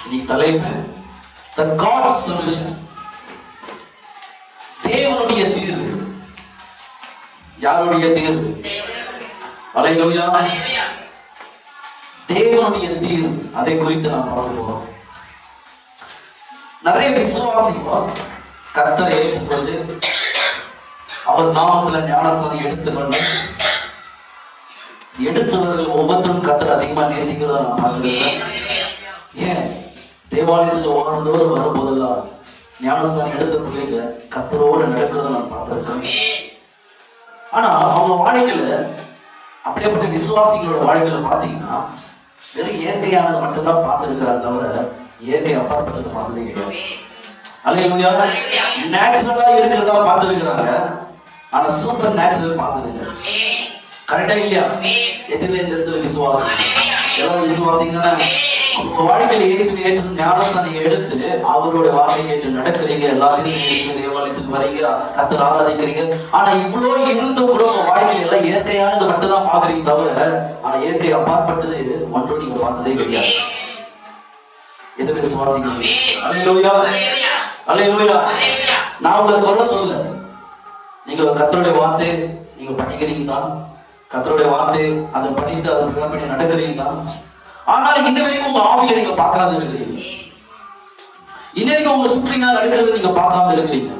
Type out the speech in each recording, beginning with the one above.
இன்னைக்கு தலைப்பு The God's Solution. தேவனுடைய தீர்வு. யாருடைய தீர்வு? அல்லேலூயா. தேவனுடைய தீர்வு. அதை குறித்து நாம் பார்க்க போறோம். நிறைய விசுவாசிகள் கர்த்தரை ஏற்றுக்கொண்டு அவர் நாமத்துல ஞானஸ்தானம் எடுத்தவர்கள் ஒவ்வொருத்தரும் கர்த்தர் அதிகமா நேசிக்கிறத நான் பார்க்கிறேன். ஏன் தேவாலயத்தில் ஒவ்வொரு வரும்போதெல்லாம் ஞானஸ்தானம் எடுத்த பிள்ளைங்க கர்த்தரோடு நடக்கிறத நான் பார்த்திருக்கேன். ஆனா அவங்க வாழ்க்கையில அப்படியேப்பட்ட விசுவாசிகளோட வாழ்க்கையில பாத்தீங்கன்னா வெறும் இயற்கையானது மட்டும்தான் பார்த்திருக்கிறார் தவிர இயற்கை அப்பாற்பட்டது பார்த்ததே கிடையாது. அல்லேலூயா. நேச்சுரலா இருக்கிறதா பார்த்திருக்கிறாங்க, ஆனா சூப்பர் நேச்சுரல் பார்த்ததில்லை. கரெக்டா இல்லையா? எத்தனை இந்த இடத்துல விசுவாசி, எல்லாரும் விசுவாசிங்க தானே? உங்க வாழ்க்கையில இயேசுவை ஏற்று ஞானஸ்தானம் எடுத்து அவரோட வார்த்தை கேட்டு நடக்கிறீங்க, எல்லாத்தையும் செய்யறீங்க, தேவாலயத்துக்கு வரீங்க, கர்த்தரை ஆராதிக்கிறீங்க. ஆனா இவ்வளவு இருந்தும் கூட உங்க வாழ்க்கையில எல்லாம் இயற்கையானது மட்டும் தான் பாக்குறீங்க தவிர ஆனா இயற்கை அப்பாற்பட்டது ஒன்றும் நீங்க பார்த்ததே கிடையாது. எது விசுவாசிங்க? அல்லேலூயா, அல்லேலூயா. நான் உங்களை குறை சொல்ல, நீங்க கர்த்தருடைய வார்த்தை நீங்க படிக்கிறீங்க தான், கர்த்தருடைய வார்த்தை அதை படித்து அதை நடக்கிறீங்க தான். ஆனால் இந்த வரைக்கும் உங்க ஆவியில நீங்க பார்க்காம இருக்கிறீங்க. இன்னைக்கு உங்க சுற்றினா நடக்கிறது நீங்க பார்க்காம இருக்கிறீங்க.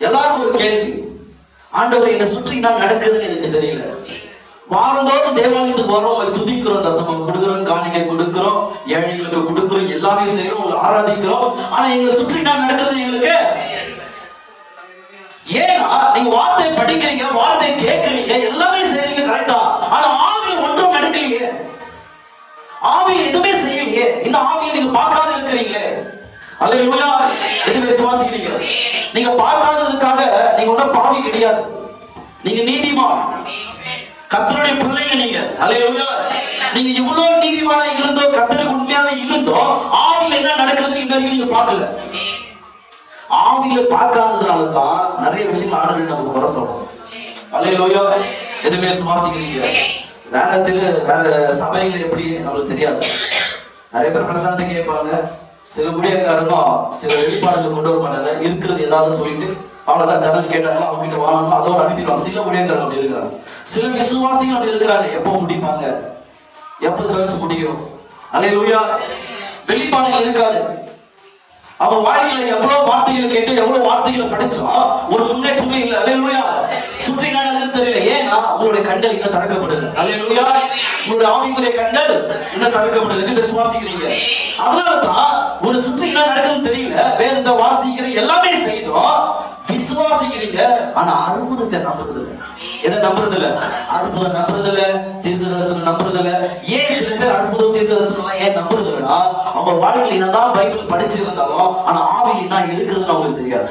எல்லாரும் ஒரு கேள்வி, ஆண்டவரை என்ன சுற்றினா நடக்குதுன்னு எனக்கு தெரியல. வாரந்தோறும் தேவாலயத்துக்கு வரோம், துதிக்கிறோம், தசமம் கொடுக்கிறோம், காணிக்கை கொடுக்கிறோம், ஏழைகளுக்கு கொடுக்கிறோம், எல்லாமே செய்யறோம், ஆராதிக்கிறோம். ஆனா எங்களை சுற்றினா நடக்கிறது எங்களுக்கு ஏன்னா நீங்க வார்த்தை படிக்கிறீங்க, வார்த்தை கேட்கறீங்க, எல்லாமே செய்றீங்க கரெக்டா. ஆனா ஆவியில் ஒன்றும் நடக்கலையே, ஆவியில் எதுவுமே செய்யலையே. இன்னும் ஆவியில் நீங்க பார்க்காத இருக்கிறீங்களே. அல்லேலூயா. எதுவுமே விசுவாசிக்கிறீங்க. நீங்க பார்க்காததுக்காக நீங்க ஒன்றும் பாவி கிடையாது, நீங்க நீதிமான், கர்த்தருடைய பிள்ளைங்க நீங்க. அல்லேலூயா. நீங்க இவ்வளவு நீதிமானா இருந்தோ, கர்த்தருக்கு உண்மையாவே இருந்தோ, ஆவியில் என்ன நடக்கிறது இன்னும் நீங்க பார்க்கல. ஆவியில பார்க்காததுனாலதான் நிறைய விஷயங்கள் ஆண்டவரை நம்ம குறை சொல்றோம். அல்லேலூயா. எதுவுமே சுவாசிக்கிறீங்க. வேற சபைகள் எப்படி நம்மளுக்கு தெரியாது. நிறைய பேர் பிரசனத்தை கேட்பாங்க, சில ஊழியக்காரனும் சில வெளிப்பாடுகளை கொண்டு வர மாட்டாங்க, இருக்கிறது ஏதாவது சொல்லிட்டு அவ்வளவுதான். ஜனல் கேட்டாங்களோ அவங்க கிட்ட வாங்கணும், அதோட அனுப்பிடுவாங்க. சில ஊழியக்காரன் அப்படி இருக்கிறாங்க, சில விசுவாசிகள் அப்படி இருக்கிறாங்க. எப்போ முடிப்பாங்க, எப்போ சர்ச்சு முடியும்? அல்லேலூயா. வெளிப்பாடுகள் இருக்காது. அவன் வாழ்க்கையில எவ்வளவு வார்த்தைகளை கேட்டு எவ்வளவு வார்த்தைகளை படிச்சோம், ஒரு முன்னேற்றமே இல்லை. அல்லேலூயா. சுற்றி நடந்தது தெரியல. ஏன்னா உங்களுடைய கண்டல் இன்னும் திறக்கப்படல. அல்லேலூயா. உங்களுடைய ஆவிக்குரிய கண்டல் இன்னும் திறக்கப்படல. இது விசுவாசிக்கிறீங்க. அதனாலதான் ஒரு சுற்றி என்ன நடக்குதுன்னு தெரியல, வேதத்தை வாசிக்கிற எல்லாமே செய்தோம், விசுவாசிக்கிறீங்க, ஆனா அற்புதத்தை நம்புறது இல்லை. எதை நம்புறது இல்ல? அற்புதம் நம்புறது இல்ல, தீர்க்க தரிசனம் நம்புறது இல்ல. ஏன் சில பேர் அற்புதம் தீர்க்க தரிசனம் எல்லாம் ஏன் நம்புறது இல்லைன்னா, அவங்க வாழ்க்கையில் என்னதான் பைபிள் படிச்சிருந்தாலும் ஆனா ஆவியில் என்ன இருக்கிறதுன்னு அவங்களுக்கு தெரியாது.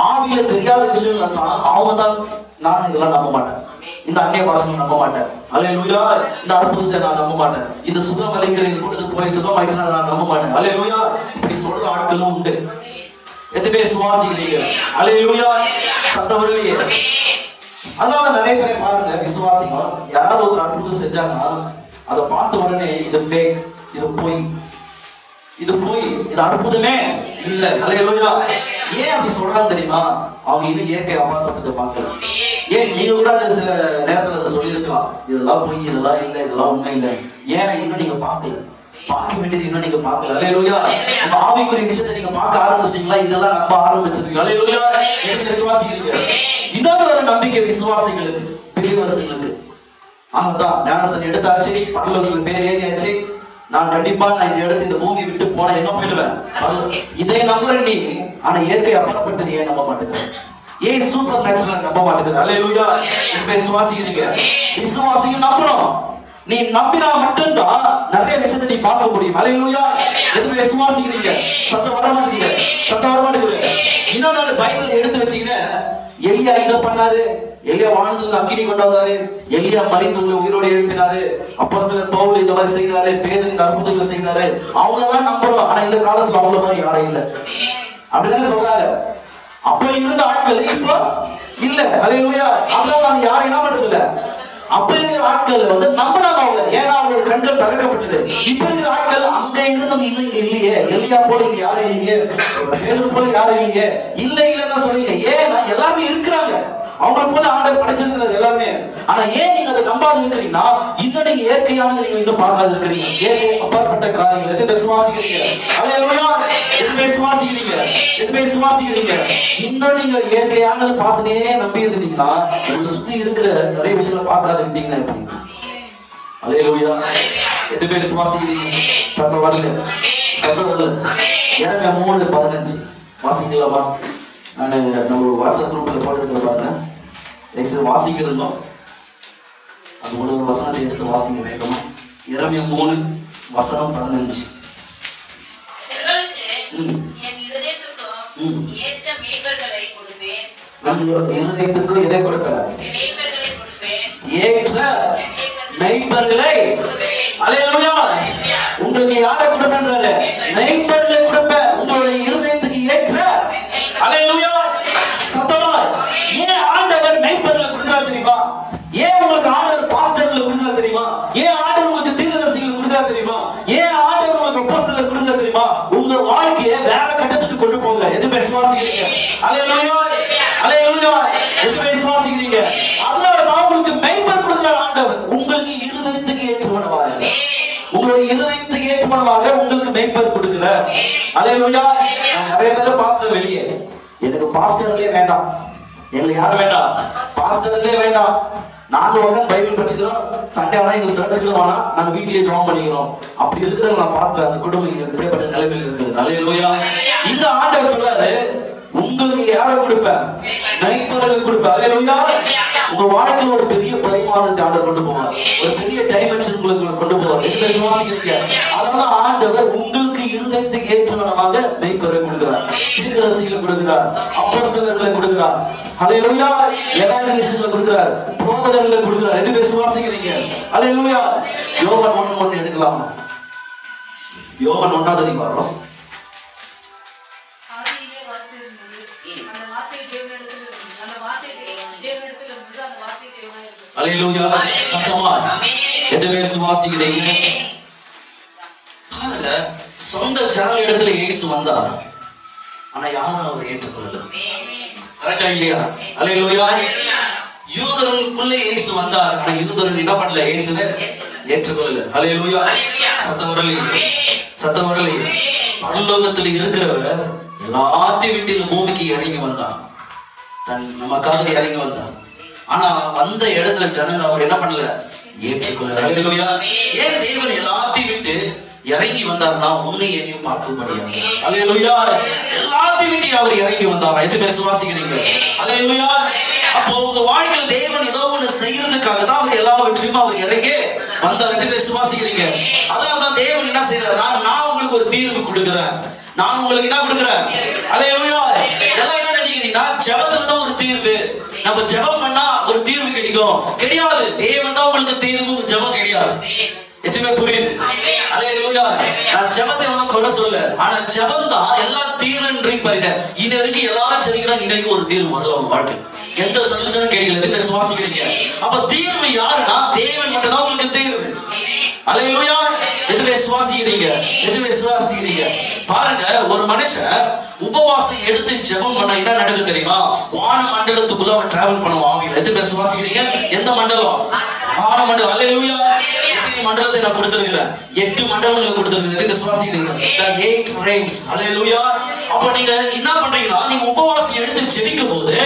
ஆவியில தெரியாத விஷயங்கள் தான் அவங்க தான், நான் இதெல்லாம் நம்ப மாட்டேன், இந்த அந்நிய பாஷையை நம்ப மாட்டேன், அல்லேலூயா, இந்த அற்புதத்தை நான் நம்ப மாட்டேன், இந்த சுகம் அளிக்கிற இது கூட்டத்துக்கு போய் சுகம் ஆயிடுச்சுன்னா நான் நம்ப மாட்டேன், அல்லேலூயா. இப்படி சொல்ற ஆட்களும் உண்டு. எதுவே சுவாசிக்கிறீங்க. அல்லேலூயா. சத்தவர்களே. அதனால நிறைய பேரை பாருங்க, விசுவாசிங்க யாராவது ஒரு அற்புதம் செஞ்சாங்கன்னா அதை பார்த்த உடனே இது ஃபேக், இது போய், இது போய், இது அற்புதமே இல்ல. அல்லேலூயா. ஏன் அப்படி சொல்றாங்க தெரியுமா? அவங்க இன்னும் இயற்கை அபார்த்தத்தை பார்க்கல. ஏன் நீங்க கூட அது சில நேரத்துல அதை சொல்லியிருக்கலாம், இதெல்லாம் போய், இதெல்லாம் இல்லை, இதெல்லாம் உண்மை இல்லை. ஏன்னா இன்னும் நீங்க பார்க்கல, பார்க்க வேண்டியது இன்னும் நீங்க பார்க்கல. அல்லேலூயா. உங்க ஆவிக்குரிய விஷயத்தை நீங்க பார்க்க ஆரம்பிச்சிட்டீங்களா? இதெல்லாம் நம்ப ஆரம்பிச்சிருக்கீங்க. அல்லேலூயா. எனக்கு விசுவாசிக்கிறீங்க. இன்னொரு ஒரு நம்பிக்கை விசுவாசிகளுக்கு, பெரியவர்களுக்கு. ஆகதான் ஞானஸ்தானம் எடுத்தாச்சு, பரலோகத்துக்கு பேர் ஏறியாச்சு, நான் கண்டிப்பா நான் இந்த இடத்துல இந்த பூமியை விட்டு போனா எங்க போயிடுவேன். இதை நம்புற நீ, ஆனா இயற்கை அப்பாற்பட்டு நீ ஏன் நம்ப மாட்டேங்கிற? ஏன் சூப்பர் நேச்சுரல் நம்ப மாட்டேங்கிற? அல்லேலூயா. இதுவே விசுவாசிக்கிறீங்க. விசுவாசிங்க நம்பணும். நீ நம்பினா மட்டும்தான் நிறைய விஷயத்தை நீ பார்க்க முடியும். அல்லேலூயா. எதுவுமே விசுவாசிக்கிறீங்க. சத்தம் வர மாட்டேங்குது, சத்தம் வர மாட்டேங்குது. இன்னொரு பைபிள் எடுத்து வச்சீங்கன்னா, எலியா இதை பண்ணாரு, எலியா வாழ்ந்தது அக்கினி கொண்டு வந்தாரு, எலியா மரித்துள்ள உயிரோடு எழுப்பினாரு, அப்போஸ்தலர் பவுல் இந்த மாதிரி செய்தாரு, பேதுரு இந்த அற்புதங்களை செய்தாரு. அவங்களெல்லாம் நம்புறோம். ஆனா இந்த காலத்துல அவங்கள மாதிரி யாரும் இல்லை. அப்படிதானே சொல்றாங்க. அப்ப இருந்த ஆட்கள் இப்ப இல்ல. அல்லேலூயா. அதனால நாங்க யாரும் என்ன பண்றது இல்ல, அப்ப இருக்கிற ஆட்கள் நம்பினாங்க அவங்க, ஏன்னா அவங்களோட கண்கள் திறக்கப்பட்டது. இப்ப இருக்கிற ஆட்கள் அங்க இருந்தவங்க இன்னும் இங்க இல்லையே, எலியா போல இங்க யாரும் இல்லையே, பேதுரு போல யாரும் இல்லையே, இல்லைன்னு சொல்றீங்க. ஏன்னா எல்லாருமே இருக்கிறாங்க, அவங்களை போல ஆண்டவர் படைச்சிருக்கிறார் எல்லாருமே. ஆனா ஏன் நீங்க அதை நம்பாது இருக்கிறீங்கன்னா, இன்னும் நீங்க இயற்கையானது நீங்க இன்னும் பார்க்காது இருக்கிறீங்க. இயற்கை அப்பாற்பட்ட காரியங்கள் எதுவுமே சுவாசிக்கிறீங்க, எதுவுமே சுவாசிக்கிறீங்க, எதுவுமே சுவாசிக்கிறீங்க. இன்னும் நீங்க இயற்கையானது பார்த்துனே நம்பி இருந்தீங்கன்னா, உங்களை சுத்தி இருக்கிற நிறைய விஷயங்களை பார்க்காது இருந்தீங்கன்னா எப்படி? அல்லேலூயா. எதுவுமே சுவாசிக்கிறீங்க. சத்தம் வரல, சத்தம் வரல. எனக்கு 3:15 வாசிக்கலாமா? நான் நம்ம வாட்ஸ்அப் குரூப்ல போட்டு பாருங்க, வாசிக்கிறோம். அது ஒரு வசனத்தை எடுத்து வாசிங்க வேகமா. எரேமியா 3:15. இருதயத்துக்கும் எதை கொடுப்பேன்? ஏற்ற நைபர்களை. அல்லேலூயா. உங்களுக்கு யாரை கொடுப்பேன்றாரு? நைபர்களை கொடுப்பேன், உங்களுடைய இருதயத்துக்கு ஏற்ற. அல்லேலூயா. சத்தமா. ஏன் ஆண்டவர் நைபர்களை கொடுக்கிறார் தெரியுமா? ஏன் உங்களுக்கு ஆண்டவர் பாஸ்டர்களை கொடுக்கிறார் தெரியுமா? ஏன் ஆண்டவர் உங்களுக்கு தீர்க்கதரிசிகளை கொடுக்கிறார் தெரியுமா? ஏன் ஆண்டவர் உங்களுக்கு அப்போஸ்தலரை கொடுக்கிறார் தெரியுமா? உங்க வாழ்க்கையை வேற கட்டத்துக்கு கொண்டு போங்க. எதுவுமே சுவாசிக்கிறீங்க. அல்லேலூயா. அல்லேலூயா. எதுவுமே சுவாசிக்கிறீங்க. அதனால தான் உங்களுக்கு மெய்ப்பர் கொடுக்கிறார் ஆண்டவர். உங்களுக்கு இருதயத்துக்கு ஏற்றவனவாக, உங்களுடைய இருதயத்துக்கு ஏற்றவனவாக உங்களுக்கு மெய்ப்பர் கொடுக்கிறார். அல்லேலூயா. நான் நிறைய பேரை பார்த்து வெளியே, எனக்கு பாஸ்டர்களே வேண்டாம், எங்களுக்கு யாரும் வேண்டாம், பாஸ்டர்களே வேண்டாம், நாங்க உட்காந்து பைபிள் படிச்சுக்கிறோம், சண்டே ஆனா எங்களுக்கு சர்ச்சுக்கு வேணாம், நாங்க வீட்டிலேயே ஜெபம் பண்ணிக்கிறோம். அப்படி இருக்கிறவங்க நான் பார்க்கிறேன், அந்த குடும்பம் எப்படிப்பட்ட நிலைமையில் இருக்குது. அல்லேலூயா. இந்த ஆண்டவர் சொல்றாரு, உங்களுக்கு யாரை கொடுப்பேன்? நைபர்களை கொடுப்பேன். அல்லேலூயா. உங்க வாழ்க்கையில ஒரு பெரிய பரிமாணத்தை ஆண்டவர் கொண்டு போவார், ஒரு பெரிய டைமென்ஷன் உங்களுக்கு கொண்டு போவார். எதுல சுவாசிக்கிறீங்க. அதனால ஆண்டவர் உங்களுக்கு இருதயத்துக்கு ஏற்றவனமாக மெய்ப்பரை கொடுக்கிறார், தீர்க்கதரிசிகளை கொடுக்கிறார், அப்போஸ்தலர்களை கொடுக்கிறார். அல்லேலூயா. எவாஞ்சலிஸ்ட்களை கொடுக்கிறார், போதகர்களை கொடுக்கிறார். எதுல சுவாசிக்கிறீங்க. அல்லேலூயா. யோவான் 1:1 எடுக்கலாம். யோவான் 1ஆவது அதிகாரம். அல்லேலூயா. சத்தமா எதுவே சுவாசிக்கிறீங்க. பாருங்க, சொந்த ஜனங்க இடத்துல இயேசு வந்தார், ஆனா யாரும் அவர் ஏற்றுக்கொள்ளல. கரெக்டா இல்லையா? அல்லேலூயா. யூதர்களுக்குள்ளே இயேசு வந்தார், ஆனா யூதர்கள் என்ன பண்ணல? இயேசுவை ஏற்றுக்கொள்ளல. அல்லேலூயா. சத்தவரலி, சத்தவரலி. பரலோகத்தில் இருக்கிறவர் எல்லாத்தையும் விட்டு இந்த பூமிக்கு இறங்கி வந்தார், நமக்காக இறங்கி வந்தார். ஆனா வந்த இடத்துல ஜனங்க அவர் என்ன பண்ணல? ஏற்றுக்கொள்ள. அல்லேலூயா. ஏன் தேவன் எல்லாத்தையும் விட்டு இறங்கி வந்தார்னா உன்னை என்னையும் பார்க்கும்படியாக. அல்லேலூயா. எல்லாத்தையும் விட்டு அவர் இறங்கி வந்தார். எதுவுமே சுவாசிக்கிறீங்க. அல்லேலூயா. அப்போ உங்க வாழ்க்கையில் தேவன் ஏதோ ஒண்ணு செய்யறதுக்காக தான் அவர் எல்லாவற்றையும் அவர் இறங்கி வந்தார். எதுவுமே சுவாசிக்கிறீங்க. அதனாலதான் தேவன் என்ன செய்யறாரு? நான் உங்களுக்கு ஒரு தீர்வு கொடுக்குறேன், நான் உங்களுக்கு என்ன கொடுக்குறேன்? அல்லேலூயா. எல்லாம் என்ன நினைக்கிறீங்கன்னா, ஜெபத்துல தான் ஒரு தீர்வு, நம்ம ஜெபம் பண்ணா ஒரு தீர்வு கிடைக்கும். கிடையாது. தேவன் தான் உங்களுக்கு தீர்வு, ஜெபம் கிடையாது. எதுவுமே புரியுது? அல்லேலூயா. நான் ஜெபத்தை ஒன்றும் குறை சொல்ல, ஆனா ஜெபம் தான் எல்லாம் தீர்வுன்றீங்க பாருங்க. இன்னைக்கு எல்லாரும் சொல்லிக்கிறாங்க, இன்னைக்கு ஒரு தீர்வு வரல உங்க வாழ்க்கை, எந்த சொல்யூஷனும் கிடைக்கல. எதுக்கு சுவாசிக்கிறீங்க? அப்ப தீர்வு யாருன்னா தேவன் மட்டும் தான் உங்களுக்கு தீர்வு. அல்லேலூயா. எதுவே சுவாசிக்கிறீங்க, எதுவே சுவாசிக்கிறீங்க. பாருங்க, ஒரு மனுஷன் உபவாசம் எடுத்து ஜெபம் பண்ண என்ன நடக்குது தெரியுமா? வான மண்டலத்துக்குள்ள அவன் டிராவல் பண்ணுவான் ஆவியில. எதுவே சுவாசிக்கிறீங்க. எந்த மண்டலம்? வான மண்டலம். அல்லேலூயா. எத்தனை மண்டலத்தை நான் கொடுத்திருக்கிறேன்? 8 மண்டலங்களை கொடுத்திருக்கிறேன். எதுவே சுவாசிக்கிறீங்க. The 8 realms. அல்லேலூயா. அப்ப நீங்க என்ன பண்றீங்கன்னா, நீங்க உபவாசம் எடுத்து ஜெபிக்கும் போது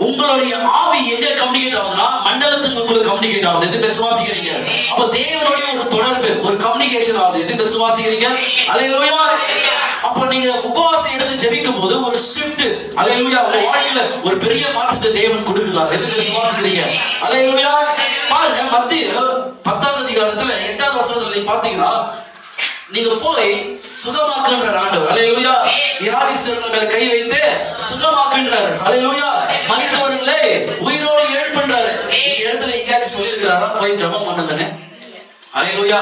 உங்களுடைய ஆவி எங்க கம்யூனிகேட் ஆகுதுன்னா மண்டலத்துக்கு உங்களுக்கு கம்யூனிகேட் ஆகுது. எதுவே சுவாசிக்கிறீங்க. அப்ப தேவனுடைய ஒரு தொடர்பு, ஒரு கம்யூனிகேஷன் ஆகுது. எதுவே சுவாசிக்கிறீங்க. அல்லேலூயா. அப்ப நீங்க உபவாசம் எடுத்து ஜெபிக்கும் போது ஒரு ஷிஃப்ட். அல்லேலூயா. உங்க வாழ்க்கையில ஒரு பெரிய மாற்றத்தை தேவன் கொடுக்கிறார். எதுவே சுவாசிக்கிறீங்க. அல்லேலூயா. பாருங்க, மத்தேயு 10ஆவது அதிகாரத்துல 8ஆவது வசனத்துல நீங்க பாத்தீங்கன்னா, நீங்க போய் சுகமாக்குன்றார் ஆண்டவர். அல்லேலூயா. வியாதிஸ்தர்கள் மேல கை வைத்து சுகமாக்குன்றார். அல்லேலூயா. மரித்தவர்களை உயிரோடு எழுப்புன்றார். இந்த இடத்துல எங்கேயாச்சும் சொல்லியிருக்கிறாரா போய் ஜெபம் பண்ணுங்கன்னு? அல்லேலூயா.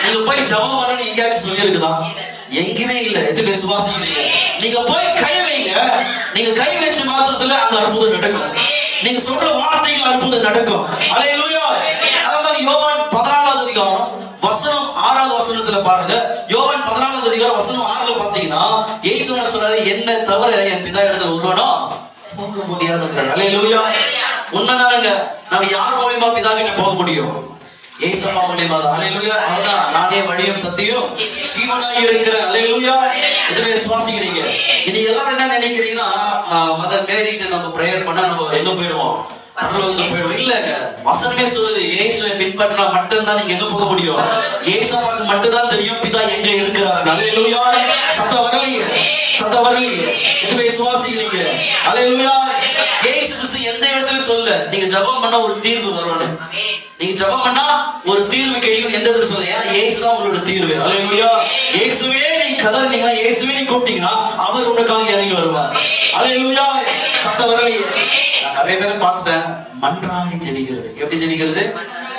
நீங்க போய் ஜெபம் பண்ணணும்னு எங்கேயாச்சும் சொல்லியிருக்குதா? எங்கேயுமே இல்ல. எதுவுமே சுவாசிக்கிறீங்க. நீங்க போய் கை வைங்க. நீங்க கை வச்ச மாத்திரத்துல அந்த அற்புதம் நடக்கும். நீங்க சொல்ற வார்த்தைகள் அற்புதம் நடக்கும். அல்லேலூயா. அதிகாரம் வசனம் 6வது வசனத்துல பாருங்க. யோவான் 14வது அதிகாரம் வசனம் 6ல பாத்தீங்கன்னா இயேசு என்ன சொல்றாரு, என்ன தவிர என் பிதா இடத்துல ஒருவனும் போக முடியாது. அல்லேலூயா. உண்மைதானுங்க. நம்ம யார் மூலியமா பிதா கிட்ட போக முடியும்? இயேசுவா மூலியமா தான். அல்லேலூயா. அவர்தான் நானே வழியும் சத்தியம் ஜீவனாய் இருக்கிறேன். அல்லேலூயா. இதுவே விசுவாசிக்கிறீங்க. இது எல்லாரும் என்ன நினைக்கிறீங்கன்னா, மதர் மேரிட்டு நம்ம பிரேயர் பண்ணா நம்ம எங்க போயிடுவோம்? பரலோகத்துக்கு போயிடுவோம். இல்லங்க, வசனமே சொல்லுது, இயேசுவை பின்பற்றினா மட்டும்தான் நீங்க எங்க போக முடியும்? இயேசுவுக்கு மட்டும்தான் தெரியும் பிதா எங்க இருக்கிறார். அல்லேலூயா. சத்தம் வரலையே, சத்தம் வரலையே. இதுவே விசுவாசிக்கிறீங்க. அல்லேலூயா. இயேசு கிறிஸ்து எந்த இடத்துல சொல்ல நீங்க ஜெபம் பண்ணா ஒரு தீர்வு வரும்னு. நீங்க ஜெபம் பண்ணா ஒரு தீர்வு கிடைக்கும் எந்த இடத்துல சொல்ல? ஏன்னா இயேசு தான் உங்களோட தீர்வு. அல்லேலூயா. இயேசுவே நீ கதறினீங்கன்னா, இயேசுவே நீ கூப்பிட்டீங்கன்னா அவர் உனக்காக இறங்கி வருவார். அல்லேலூயா. சத்தம் வரலையே. நான் நிறைய பேரை பார்த்துட்டேன், மன்றாடி ஜெபிக்கிறது. எப்படி ஜெபிக்கிறது?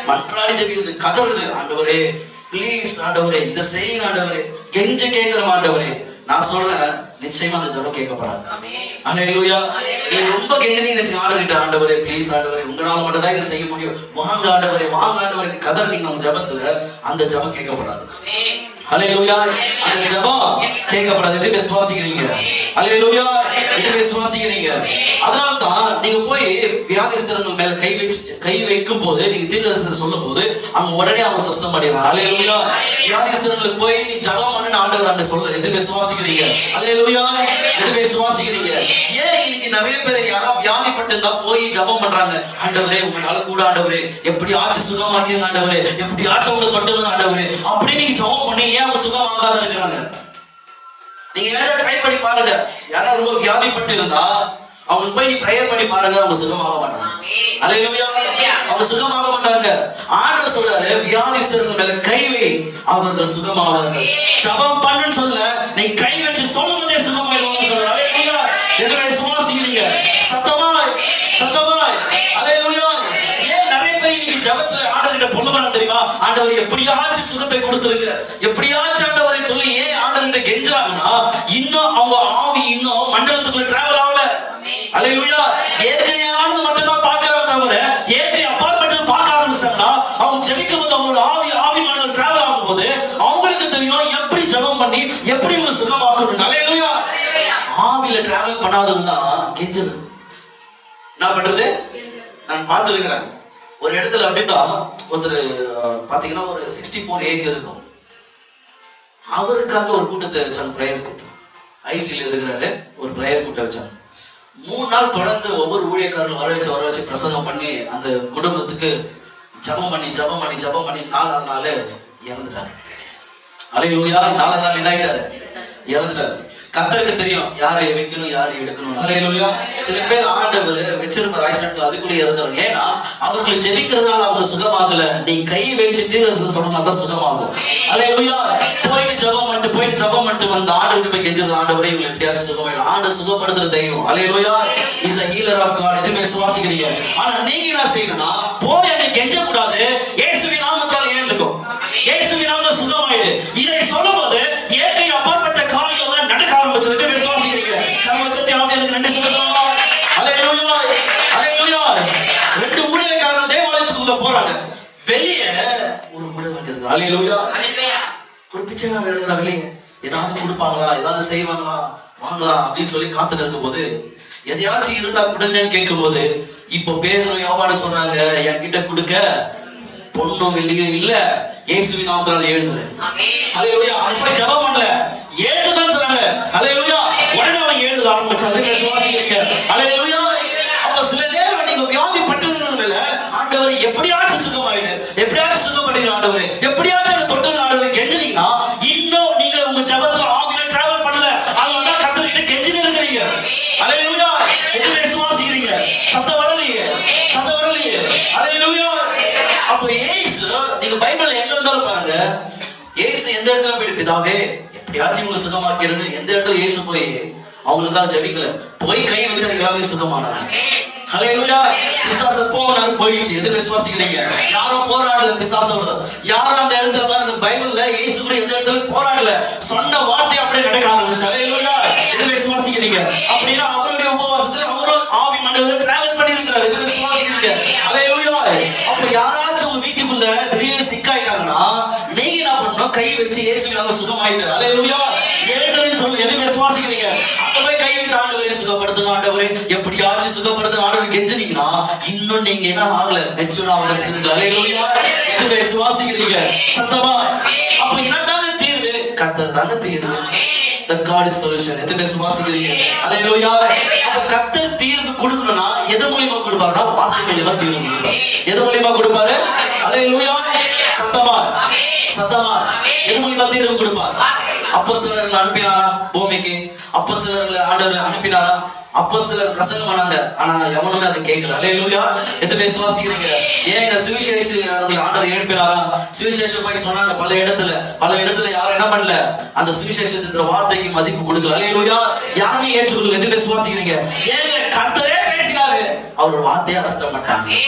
மன்றாடி ஜெபிக்கிறது, கதறுது. ஆண்டவரே ப்ளீஸ், ஆண்டவரே இதை செய்யுங்க, ஆண்டவரே கெஞ்ச கேட்கிறோம் ஆண்டவரே. நான் சொல்றேன், நிச்சயமா அந்த ஜெபம் கேட்கப்படாது. அல்லேலூயா. நீ ரொம்ப கெஞ்சினீங்க ஆண்டவரே, ஆண்டவரே ப்ளீஸ் ஆண்டவரே உங்களால மட்டும் தான் இதை செய்ய முடியும், வாங்க ஆண்டவரே வாங்க ஆண்டவரே கதறினீங்க உங்க ஜெபத்துல, அந்த ஜெபம் கேட்கப்படாது. அல்லேலூயா. அந்த ஜெபம் கேட்கப்படாது. இது விசுவாசிக்கிறீங்க? அல்லேலூயா. இது விசுவாசிக்கிறீங்க? அதனால தான் நீங்க போய் வியாதிஸ்தர்கள் மேல கை வைக்கும் போது, நீங்க தீர்க்கதரிசனம் சொல்லும் போது அவங்க உடனே அவங்க சுஸ்தம் பண்ணிடுறாங்க. அல்லேலூயா. வியாதிஸ்தர்களுக்கு போய் நீ ஜெபம் பண்ணு ஆண்டவர் அந்த சொல்ல, இது விசுவாசிக்கிறீங்க? அல்லேலூயா. இது விசுவாசிக்கிறீங்க? ஏன் இன்னைக்கு நிறைய பேர் யாராவது வியாதிப்பட்டு இருந்தா போய் ஜெபம் பண்றாங்க, ஆண்டவரே உங்களால கூட ஆண்டவரே எப்படி ஆச்சு சுகமாக்கிருங்க ஆண்டவரே, எப்படி ஆச்சு உங்களுக்கு தொட்டுங்க ஆண்டவரே அப்படி நீங்க ஜெபம் பண்ணி ஏன் அவங்க சுகமாகாத இருக்கிறாங்க? நீங்க ஏதாவது ட்ரை பண்ணி பாருங்க. யாராவது ரொம்ப வியாதிப்பட்டு இருந்தா அவங்க போய் நீ பிரேயர் பண்ணி பாருங்க, அவங்க சுகமாக மாட்டாங்க. அல்லேலூயா. அவங்க சுகமாக மாட்டாங்க. ஆண்டவர் சொல்றாரு, வியாதிஸ்தர்கள் மேல கை வை, அவர்கள் சுகமாவார்கள். ஜெபம் பண்ணுன்னு சொல்ல, நீ கை வச்சு சொல்லும்போதே சுகமாயிடுவாங்க சொல்றாரு. அல்லேலூயா. எதை விசுவாசிக்கிறீங்க? சத்தமாய் சத்தமாய். அல்லேலூயா. ஏன் நிறைய பேர் இன்னைக்கு ஜெபத்துல ஆண்டவர்கிட்ட பொண்ணுறாங்க தெரியுமா? ஆண்டவர் எப்படியாச்சும் சுகத்தை கொடுத்துருங்க, எப்படியாச்சும் ஆண்டவரை சொல்லி ஏன் ஆண்டவர்கிட்ட கெஞ்சுறாங்கன்னா, இன்னும் அவங்க ஆவி இன்னும் மண்டலத்துக்குள்ள டிராவல் ஆகல. அல்லேலூயா. ஏற்கையானது மட்டும் தான் பார்க்கறத தவிர ஏற்கை அப்பாற்பட்டது பார்க்க ஆரம்பிச்சிட்டாங்கன்னா, அவங்க ஜெபிக்கும் போது அவங்களோட ஆவி மண்டலம் டிராவல் ஆகும் போது அவங்களுக்கு தெரியும் எப்படி ஜெபம் பண்ணி எப்படி உங்களை சுகமாக்கணும். அல்லேலூயா. ஆவியில டிராவல் பண்ணாததுன்னா கெஞ்சுறது. என்ன பண்றது? நான் பார்த்துருக்கிறேன் ஒரு இடத்துல. அப்படிதான் ஒருத்தர் பாத்தீங்கன்னா ஒரு 64 ஏஜ் இருக்கும். அவருக்காக ஒரு கூட்டத்தை வச்சாங்க, பிரேயர் கூட்டம். ஐசியில் இருக்கிறாரு, ஒரு பிரேயர் கூட்டம் வச்சாங்க. 3 நாள் தொடர்ந்து ஒவ்வொரு ஊழியக்காரர்கள் வர வச்சு பிரசங்கம் பண்ணி அந்த குடும்பத்துக்கு ஜபம் பண்ணி 4 நாள் இறந்துட்டாரு. அல்லேலூயா. 4 நாள் என்ன ஆயிட்டாரு? இறந்துட்டாரு. கர்த்தருக்கு தெரியும் யாரை வைக்கணும் யாரை எடுக்கணும். அல்லேலூயா. சில பேர் ஆண்டவர் வச்சிருக்கிற ஆக்சிடென்ட்ல அதுக்குள்ளே இறந்துறாங்க. ஏன்னா அவர்கள் ஜெபிக்கிறதுனால அவங்க சுகமாகல. நீ கை வச்சு தீர்க்கதரிசனம் சொன்னதால தான் சுகமாகும். அல்லேலூயா. போயிட்டு ஜெபம் பண்ணிட்டு வந்து ஆண்டவருக்கு போய் கெஞ்சுறது, ஆண்டவரே இவங்களை எப்படியாச்சும் சுகமாயிடும். ஆண்டவர் சுகப்படுத்துற தெய்வம். அல்லேலூயா. Is a healer of God. எதுவுமே விசுவாசிக்கிறீங்க? ஆனா நீங்க என்ன செய்யணும்னா, போய் என்னை கெஞ்ச கூடாது, இயேசுவின் நாமத்தால் எழுந்துக்கோ, இயேசுவின் நாமத்தால் சுகமாயிடு. இதை சொல்லும்போது ஏற்கை அப்பாற்பட்ட காரியங்கள் நடக்க ஆரம்பிச்சது. விசுவாசிக்கிறீங்க? நம்ம தட்டி ஆவியானவருக்கு நன்றி செலுத்தணும். அல்லேலூயா. அல்லேலூயா. 2 ஊழியக்காரர்கள் தேவாலயத்துக்குள்ள போறாங்க. வெளியே ஒரு முடவன் இருக்கு. அல்லேலூயா. ஒரு பிச்சைக்காரர் இருக்கிற வெளியே ஏதாவது கொடுப்பாங்களா, ஏதாவது செய்வாங்களா, வாங்கலாம் அப்படின்னு சொல்லி காத்துட்டு இருக்கும் போது, எதையாச்சும் இருந்தா கொடுங்கன்னு கேட்கும் போது, இப்போ பேதுரு யோவான் சொல்றாங்க, என்கிட்ட கொடுக்க பொண்ணும் வெள்ளியும் இல்ல, இயேசுவின் நாமத்தால் எழுதுறேன். அல்லேலூயா. அவன் போய் ஜெபம் பண்ணல, எழுதுதான் சொன்னாங்க. அல்லேலூயா. உடனே அவன் எழுத ஆரம்பிச்சான். விசுவாசிக்கிறீங்க? அல்லேலூயா. அப்ப சில நேரம் நீங்க வியாதிப்பட்டதுனால ஆண்டவரை எப்படியாச்சும் சுகமாயிடு, எப்படியாச்சும் சுகப்படுகிற ஆண்டவரே, எப்படியாச்சும் தொட்டு ஆண்டவரை கெஞ்சினீங்கன்னா, இன்னும் நீங்க உங்க ஜெபத்துல ஆவியில டிராவல் பண்ணல. அதனால தான் கர்த்தர்கிட்ட கெஞ்சினே இருக்கிறீங்க. அல்லேலூயா. எது விசுவாசிக்கிறீங்க? சத்தம் வரலையே, சத்தம் வரலையே. அல்லேலூயா. அப்ப இயேசு, நீங்க பைபிள்ல எங்க வந்தாலும் பாருங்க, இயேசு எந்த இடத்துல போயிட்டு பிதாவே எப்படியாச்சும் உங்களை சுகமாக்கிறேன்னு எந்த இடத்துல இயேசு போய் அவங்களுக்காக ஜெபிக்கல, போய் கை வச்சு எல்லாமே சுகமானாங்க. அல்லேலூயா. பிசாசு போனார், போயிடுச்சு. எது விசுவாசிக்கிறீங்க? யாரும் போராடல பிசாசோட. யாரும் அந்த இடத்துல பாருங்க, பைபிள்ல இயேசு கூட எந்த இடத்துல போராடல, சொன்ன வார்த்தை அப்படியே நடக்க ஆரம்பிச்சு. அல்லேலூயா. எது விசுவாசிக்கிறீங்க? அப்படின்னா அவருடைய உபவாசத்துல அவரும் ஆவி மண்டலத்துல டிராவல் பண்ணி இருக்கிறாரு. எது விசுவாசிக்கிறீங்க? அல்லேலூயா. அப்ப யாராச்சும் உங்க வீட்டுக்குள்ள திடீர்னு சிக்காயிட்டாங்கன்னா கை வச்சு இயேசுவின் நாம சுகமாயிட்டார். அல்லேலூயா. ஏழுதல் சொல்லு எது விசுவாசிக்கிறீங்க? அங்க போய் கை வச்சு ஆண்டவரே சுகப்படுத்துங்க, ஆண்டவரே எப்படியாச்சும் சுகப்படுத்துங்க ஆண்டவர் கெஞ்சினீங்கன்னா இன்னும் நீங்க என்ன ஆகல, மெச்சூர் ஆகல சொல்லுங்க. அல்லேலூயா. எது விசுவாசிக்கிறீங்க? சத்தமா. அப்ப என்னதாங்க தீர்வு? கர்த்தர் தாங்க தீர்வு. The God is solution. எது விசுவாசிக்கிறீங்க? அல்லேலூயா. அப்ப கர்த்தர் தீர்வு கொடுக்கணும்னா எது மூலமா கொடுப்பாருன்னா வார்த்தை மூலமா தீர்வு கொடுப்பாரு. எது மூலமா கொடுப்பாரு? அல்லேலூயா. சத்தமா சத்தமா. எது மூலமா தீர்வு கொடுப்பார்? அப்போஸ்தலர்களை அனுப்பினாரா பூமிக்கு? அப்போஸ்தலர்களை ஆண்டவர் அனுப்பினாரா? அப்போஸ்தலர் பிரசங்கம் பண்ணாங்க, ஆனா எவனுமே அதை கேட்கல. அல்லேலூயா. எது விசுவாசிக்கிறீங்க? ஏங்க சுவிசேஷம் ஆண்டவர் எழுப்பினாரா? சுவிசேஷம் போய் சொன்னாங்க பல இடத்துல யாரும் என்ன பண்ணல, அந்த சுவிசேஷத்தின் வார்த்தைக்கு மதிப்பு கொடுக்கல. அல்லேலூயா. யாருமே ஏற்றுக்கொள்ள. எது விசுவாசிக்கிறீங்க? ஏங்க கர்த்தரே பேசினாரு, அவர் வார்த்தையை அசட்ட மாட்டாங்க.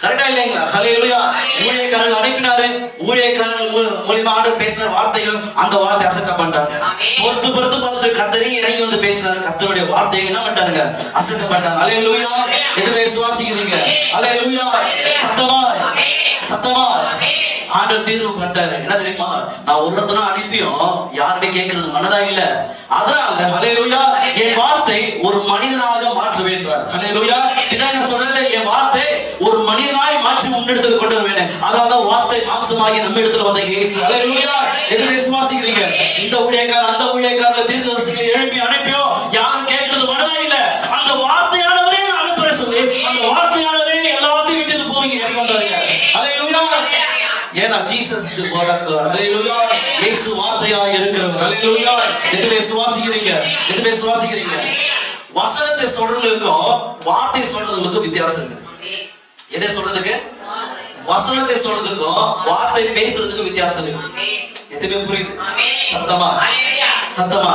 கரெக்டா இல்லைங்களா? ஹல்லேலூயா. ஊழியக்காரர்கள் அனுப்பினாரு, ஊழியக்காரர்கள் மூலமா ஆண்டவர் பேசின வார்த்தைகள் அந்த வார்த்தை அசட்ட பண்ணிட்டாங்க. பொறுத்து பார்த்துட்டு கர்த்தரே இறங்கி வந்து பேசினாரு, கர்த்தருடைய வார்த்தையை என்ன பண்ணிட்டாங்க? அசட்ட பண்ணிட்டாங்க. ஹல்லேலூயா. எது விசுவாசிக்கிறீங்க? ஹல்லேலூயா. சத்தமா ஆண்டவர் தீர்வு பண்ணிட்டாரு. என்ன தெரியுமா? நான் ஒருத்தனை அனுப்பியும் யாருமே கேட்கறது மனதா இல்ல. அதனால ஹல்லேலூயா என் வார்த்தை ஒரு மனிதனாக மாற்றுவேன்றார். ஹல்லேலூயா. இதான் என்ன சொல்றது? என் வார்த்தை ஒரு மனிதனாய் மாற்றி முன்னெடுத்து கொண்டு வருவேன். அதனாலதான் வார்த்தை மாம்சமாகி நம்ம இடத்துல வந்த இயேசு. ஹல்லேலூயா. எது விசுவாசிக்கிறீங்க? இந்த ஊழியக்காரர் அந்த ஊழியக்காரர் தீர்க்கதரிசிகளை எழுப்பி அனுப்பியும் யாரும் கேட்கறது மனதா இல்ல. அந்த வார்த்தையானவரே நான் அனுப்புறேன் சொல்லி அந்த வார்த்தையானவரே எல்லாத்தையும் விட்டு போய் இறங்கி வந்தாருங்க. ஹல்லேலூயா. ஏன்னா ஜீசஸ் இது போராடுறார். ஹல்லேலூயா. இயேசு வார்த்தையாய் இருக்கிறவர். ஹல்லேலூயா. எது விசுவாசிக்கிறீங்க? எது விசுவாசிக்கிறீங்க? வசனத்தை சொல்றதுக்கும் வார்த்தை சொல்றதுக்கும் வித்தியாசம் இருக்கு. எதை சொல்றதுக்கு? வசனத்தை சொல்றதுக்கும் வார்த்தை பேசுறதுக்கும் வித்தியாசம் இருக்கு. எதுவுமே புரியுது? சத்தமா.